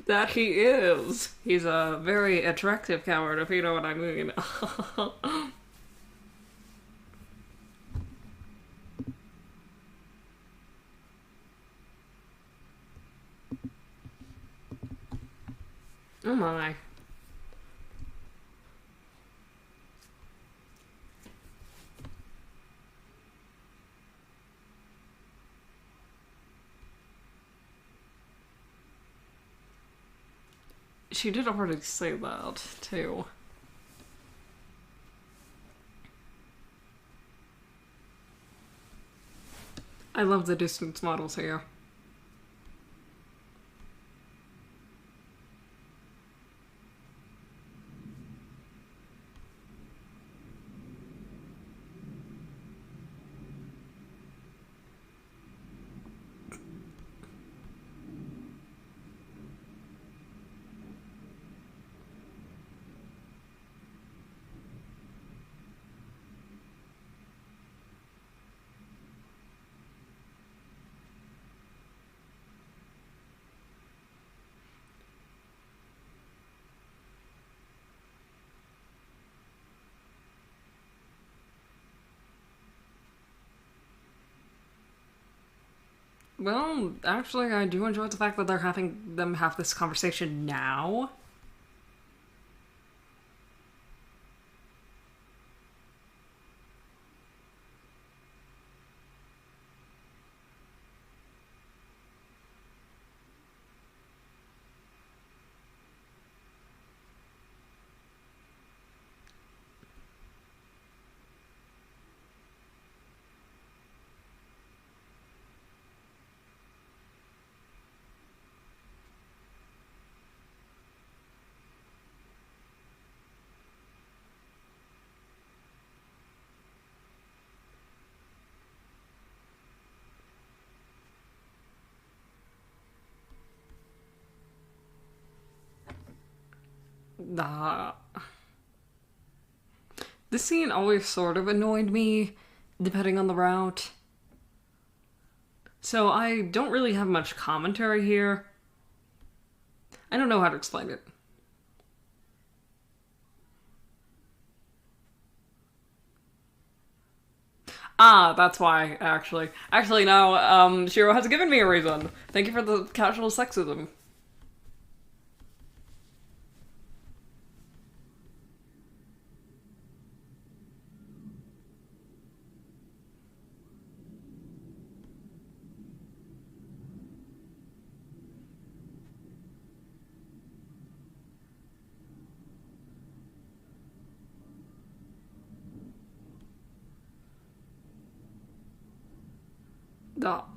Speaker 1: That he is. He's a very attractive coward, if you know what I mean. Oh my. She did already say that, too. I love the distance models here. Well, actually, I do enjoy the fact that they're having them have this conversation now. Uh, this scene always sort of annoyed me, depending on the route. So I don't really have much commentary here. I don't know how to explain it. Ah, that's why, actually. Actually, no, Shiro has given me a reason. Thank you for the casual sexism.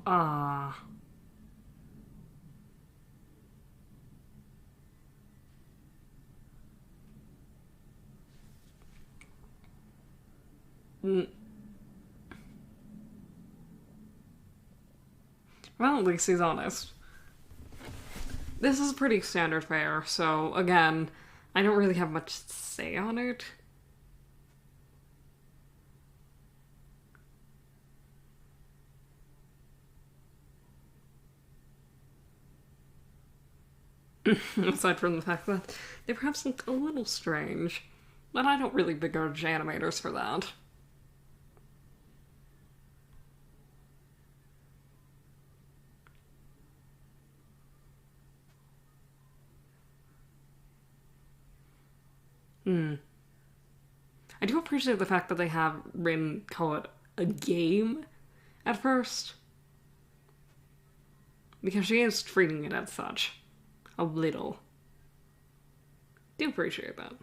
Speaker 1: Ah. Mm. Well, at least he's honest. This is pretty standard fare, so again, I don't really have much to say on it. Aside from the fact that they perhaps look a little strange. But I don't really begrudge animators for that. Hmm. I do appreciate the fact that they have Rin call it a game at first. Because she is treating it as such. A little. Do appreciate that.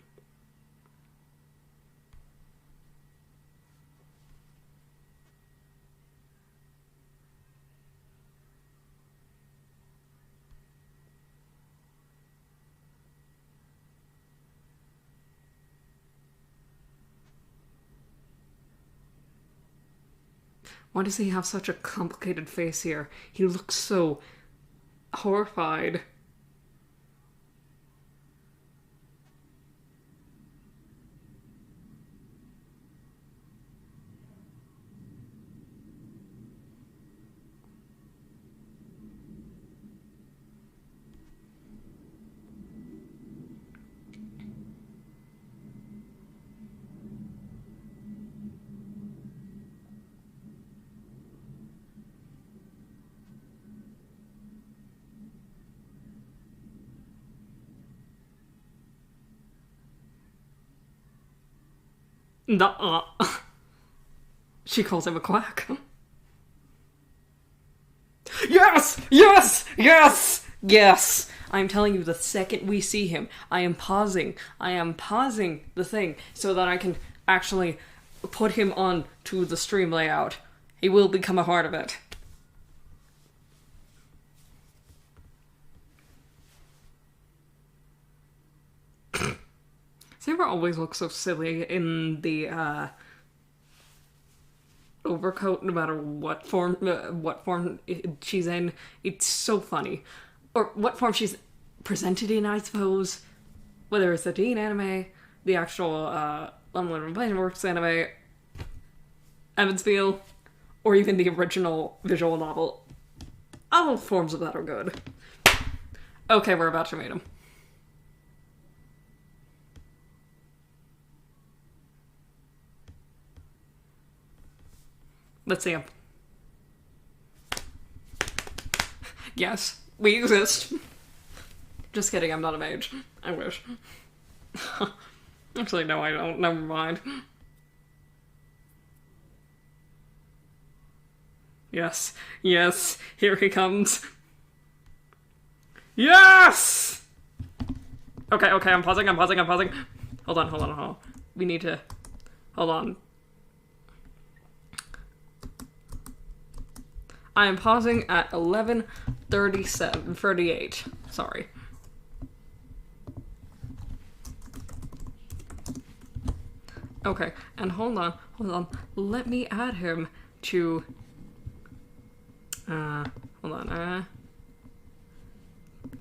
Speaker 1: Why does he have such a complicated face here? He looks so horrified. Nuh-uh. She calls him a quack. Yes! Yes! Yes! Yes! I'm telling you, the second we see him, I am pausing the thing so that I can actually put him on to the stream layout. He will become a part of it. Saber always looks so silly in the overcoat, no matter what form she's in. It's so funny, or what form she's presented in, I suppose. Whether it's the Deen anime, the actual Unlimited Replacement Works anime, Evansville, or even the original visual novel. All forms of that are good. Okay, we're about to meet him. Let's see him. Yes, we exist. Just kidding, I'm not a mage. I wish. Actually, no, I don't. Never mind. Yes, yes, here he comes. Yes! Okay, I'm pausing. Hold on. We need to... Hold on. I am pausing at 38. Sorry. Okay, and hold on. Let me add him to... hold on.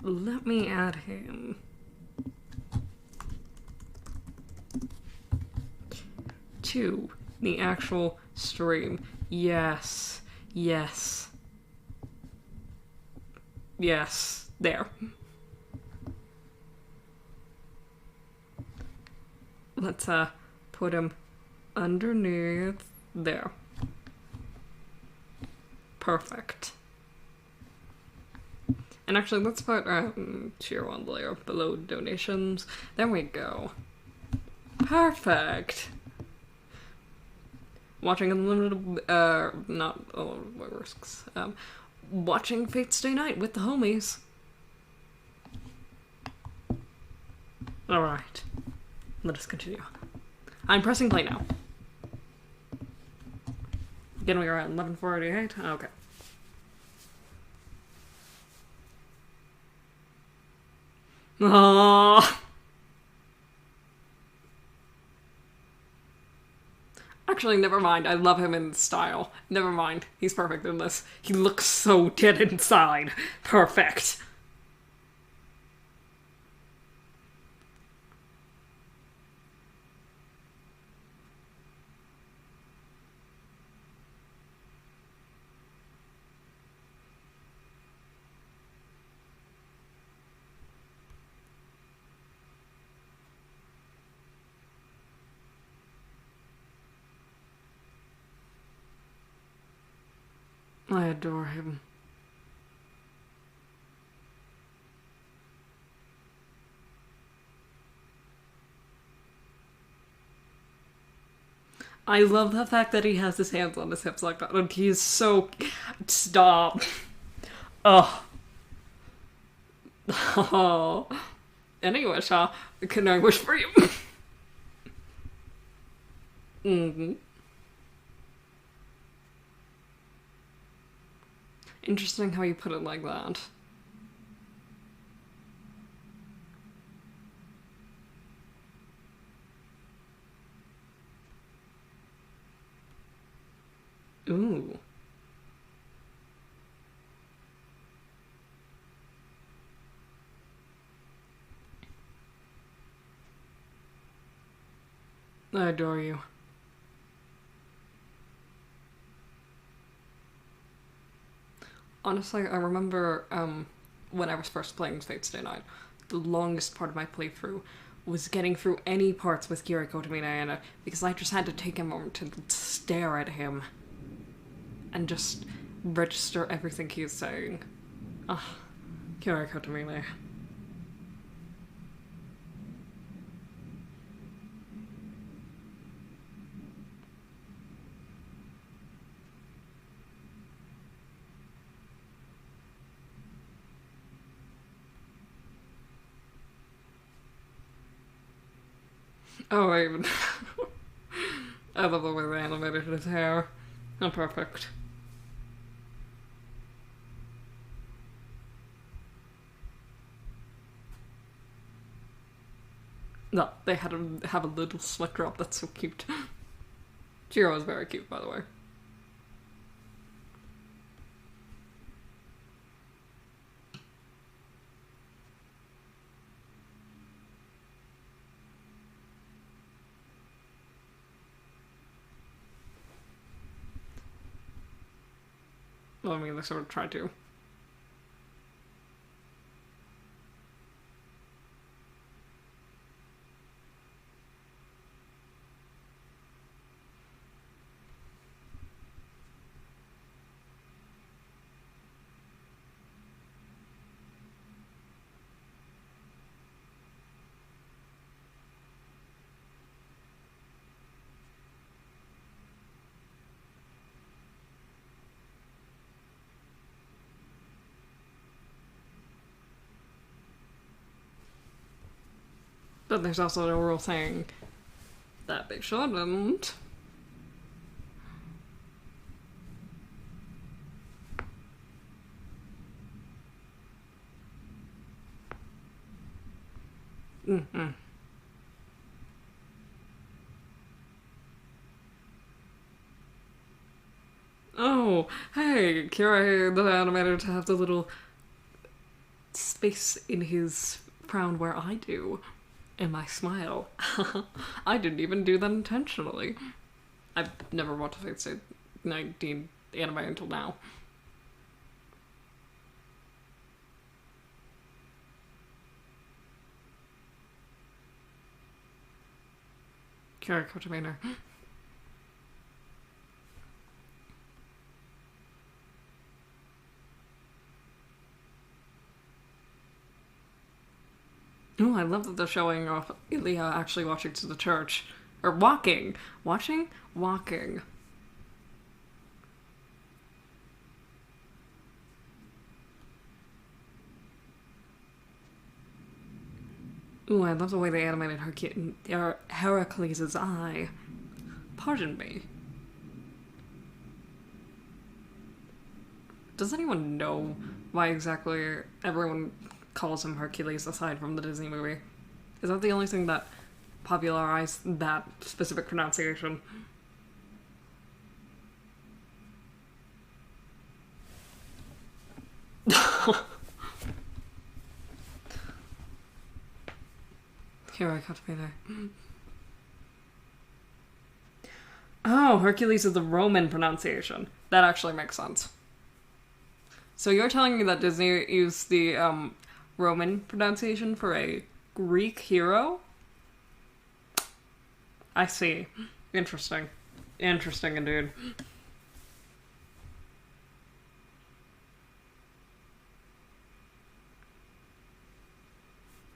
Speaker 1: Let me add him to the actual stream. Yes. There. Let's put him underneath there. Perfect. And actually, let's put tier 1 layer below donations. There we go. Perfect. Watching unlimited, not risks. Watching Fate Stay Night with the homies. Alright. Let us continue. I'm pressing play now. Again, we are at 11:48. Okay. Aww. Actually, never mind. I love him in style. Never mind. He's perfect in this. He looks so dead inside. Perfect. I adore him. I love the fact that he has his hands on his hips like that, and he is so... Stop. Ugh. Oh. Any wish, huh? Can I wish for you? Mm-hmm. Interesting how you put it like that. Ooh. I adore you. Honestly, I remember when I was first playing Fate Stay Night, the longest part of my playthrough was getting through any parts with Kiriko Tominaina because I just had to take a moment to stare at him and just register everything he is saying. Ah, Kiriko Tominaina. Oh, I even... I love the way they animated his hair. Oh, perfect. No, they had him have a little sweat drop. That's so cute. Jiro is very cute, by the way. Well, I mean, they sort of tried to. But there's also no rule saying that they shouldn't. Mm-hmm. Oh, hey, Kira, the animator, to have the little space in his frown where I do. In my smile. I didn't even do that intentionally. I've never watched a Fate 19 anime until now. Kira Kotomaner. Oh, I love that they're showing off Ilya actually walking to the church. Or walking. Watching? Walking. Ooh, I love the way they animated Heracles' eye. Pardon me. Does anyone know why exactly everyone calls him Hercules aside from the Disney movie? Is that the only thing that popularized that specific pronunciation? Here, I got to be there. Oh, Hercules is the Roman pronunciation. That actually makes sense. So you're telling me that Disney used the Roman pronunciation for a Greek hero? I see. Interesting. Interesting indeed.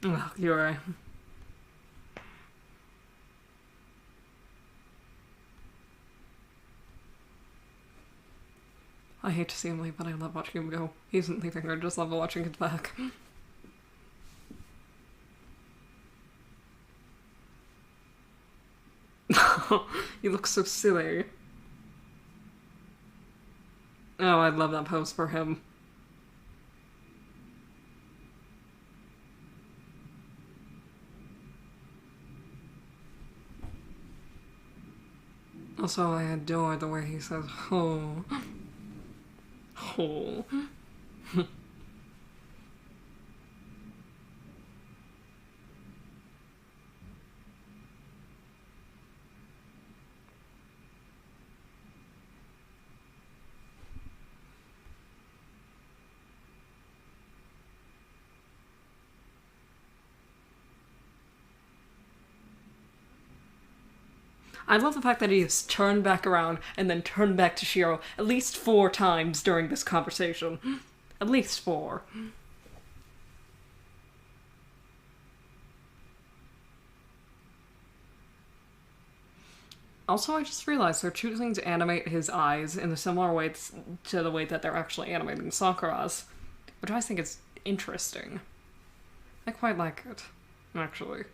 Speaker 1: Oh, you're right. I hate to see him leave, but I love watching him go. He isn't leaving, I just love watching him back. You look so silly. Oh, I love that pose for him. Also, I adore the way he says, oh. Oh. I love the fact that he has turned back around and then turned back to Shiro at least 4 times during this conversation. At least 4. Also, I just realized they're choosing to animate his eyes in a similar way to the way that they're actually animating Sakura's, which I think is interesting. I quite like it, actually.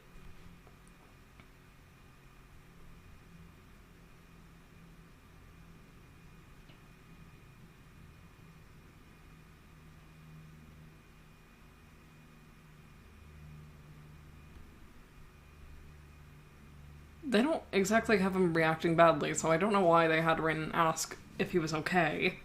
Speaker 1: They don't exactly have him reacting badly, so I don't know why they had Rin ask if he was okay.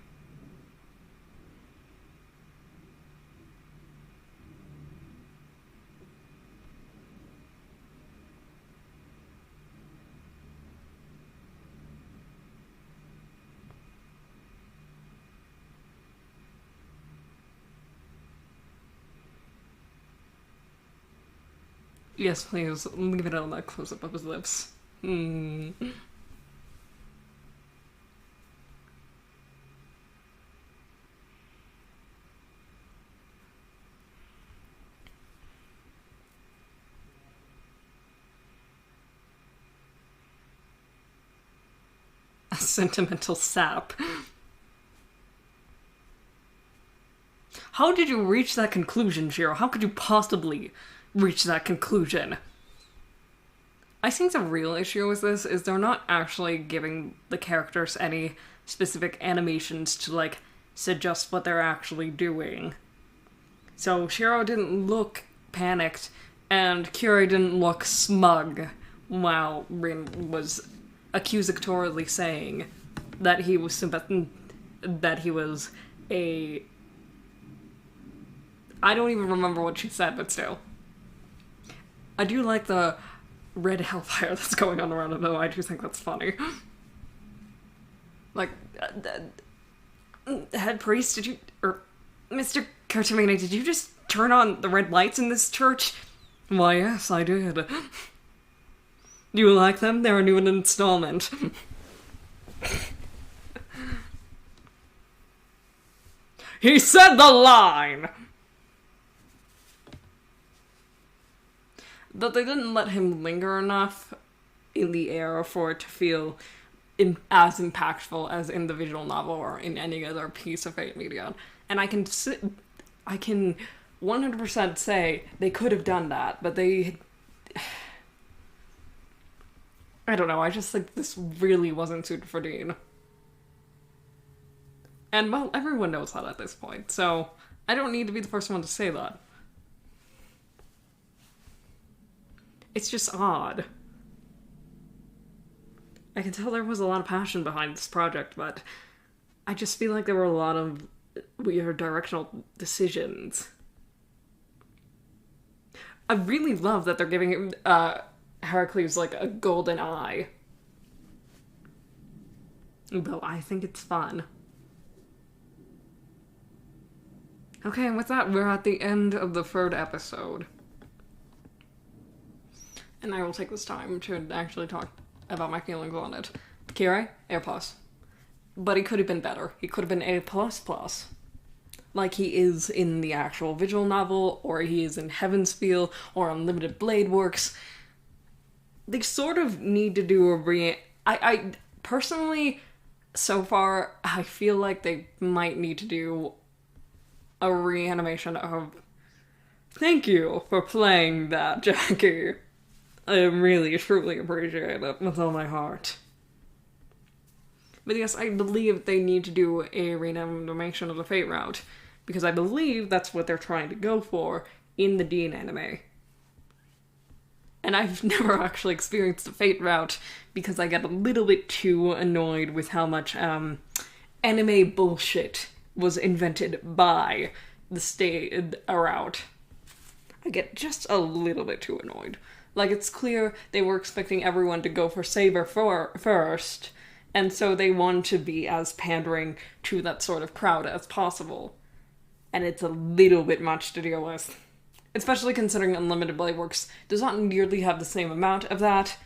Speaker 1: Yes, please, leave it on that close-up of his lips. A sentimental sap. How did you reach that conclusion, Shiro? How could you possibly reach that conclusion? I think the real issue with this is they're not actually giving the characters any specific animations to, like, suggest what they're actually doing. So Shiro didn't look panicked, and Kiri didn't look smug, while Rin was accusatorily saying that he was that he was a... I don't even remember what she said, but still. I do like the red hellfire that's going on around him, though. I do think that's funny. Like, head priest, did you... or Mr. Cartamini, did you just turn on the red lights in this church? Why, yes, I did. Do you like them? They're a new installment. He said the line! But they didn't let him linger enough in the air for it to feel as impactful as in the visual novel or in any other piece of Fate media. And I can 100% say they could have done that, but they... I don't know, I just think this really wasn't suited for Deen. And, well, everyone knows that at this point, so I don't need to be the first one to say that. It's just odd. I can tell there was a lot of passion behind this project, but I just feel like there were a lot of weird directional decisions. I really love that they're giving him, Heracles, like, a golden eye. Though I think it's fun. Okay, and with that, we're at the end of the third episode. And I will take this time to actually talk about my feelings on it. Kiri, A+. But he could have been better. He could have been A++. Like he is in the actual visual novel, or he is in Heaven's Feel, or Unlimited Blade Works. They sort of need to do a I personally, so far, I feel like they might need to do a reanimation of thank you for playing that, Jackie. I really, truly appreciate it with all my heart. But yes, I believe they need to do a reanimation of the Fate route, because I believe that's what they're trying to go for in the Deen anime. And I've never actually experienced the Fate route, because I get a little bit too annoyed with how much anime bullshit was invented by the route. I get just a little bit too annoyed. Like, it's clear they were expecting everyone to go for Saber first, and so they want to be as pandering to that sort of crowd as possible. And it's a little bit much to deal with. Especially considering Unlimited Blade Works does not nearly have the same amount of that.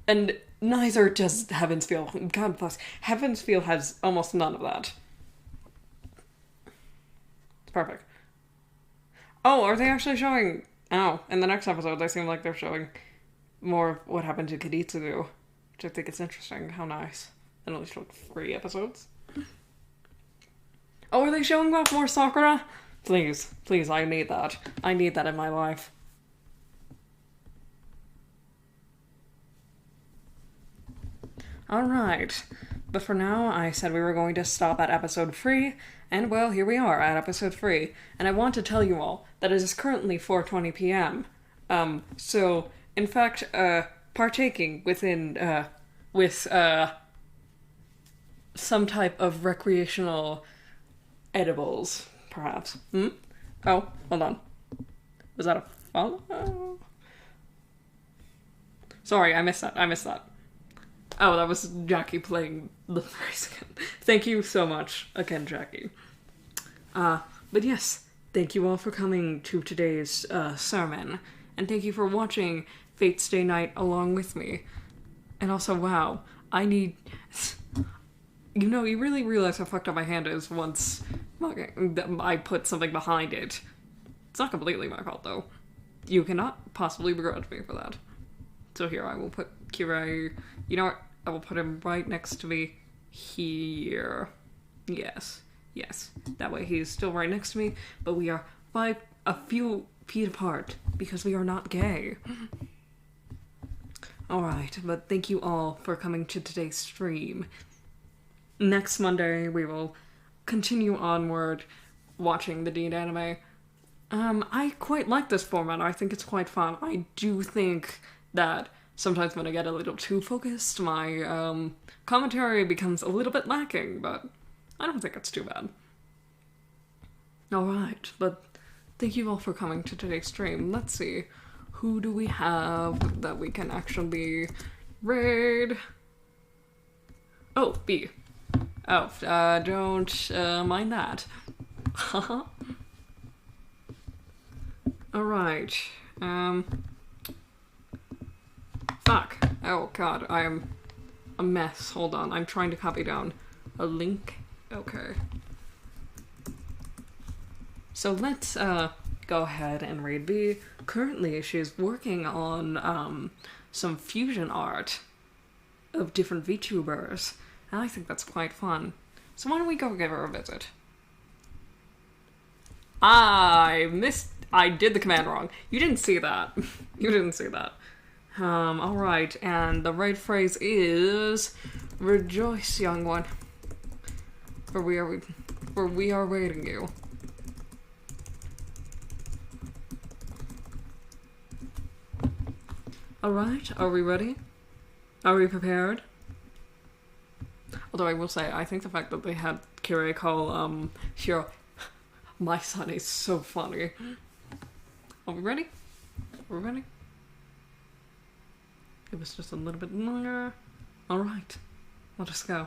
Speaker 1: And neither does Heaven's Feel. God bless. Heaven's Feel has almost none of that. It's perfect. Oh, are they actually showing... Oh, in the next episode, they seem like they're showing more of what happened to Kiditsugu, which I think is interesting. How nice. They only showed 3 episodes. Oh, are they showing off more Sakura? Please, please, I need that. I need that in my life. Alright, but for now, I said we were going to stop at episode 3, and well, here we are at episode 3, and I want to tell you all that it is currently 4:20 p.m. So, in fact, partaking within, with, some type of recreational edibles, perhaps. Oh, hold on. Was that a follow? Sorry, I missed that. Oh, that was Jackie playing the phrase again. Thank you so much again, Jackie. But yes, thank you all for coming to today's sermon, and thank you for watching Fate Stay Night along with me. And also, wow, I need... You know, you really realize how fucked up my hand is once I put something behind it. It's not completely my fault, though. You cannot possibly begrudge me for that. So here, I will put Kira... You know what? I will put him right next to me here. Yes. That way he's still right next to me, but we are a few feet apart because we are not gay. Alright, but thank you all for coming to today's stream. Next Monday, we will continue onward watching the Deen anime. I quite like this format. I think it's quite fun. I do think that sometimes when I get a little too focused, my commentary becomes a little bit lacking, but I don't think it's too bad. Alright, but thank you all for coming to today's stream. Let's see. Who do we have that we can actually raid? Oh, B. Oh, don't mind that. Alright. Fuck. Oh god, I am a mess. Hold on, I'm trying to copy down a link. Okay. So let's go ahead and raid B. Currently, she's working on some fusion art of different VTubers, and I think that's quite fun. So why don't we go give her a visit? I did the command wrong. You didn't see that. You didn't see that. Alright, and the right phrase is rejoice, young one. For we are raiding you. Alright, are we ready? Are we prepared? Although I will say, I think the fact that they had Kirei call Hiro my son is so funny. Are we ready? Are we ready? It was just a little bit longer. Alright, let us go.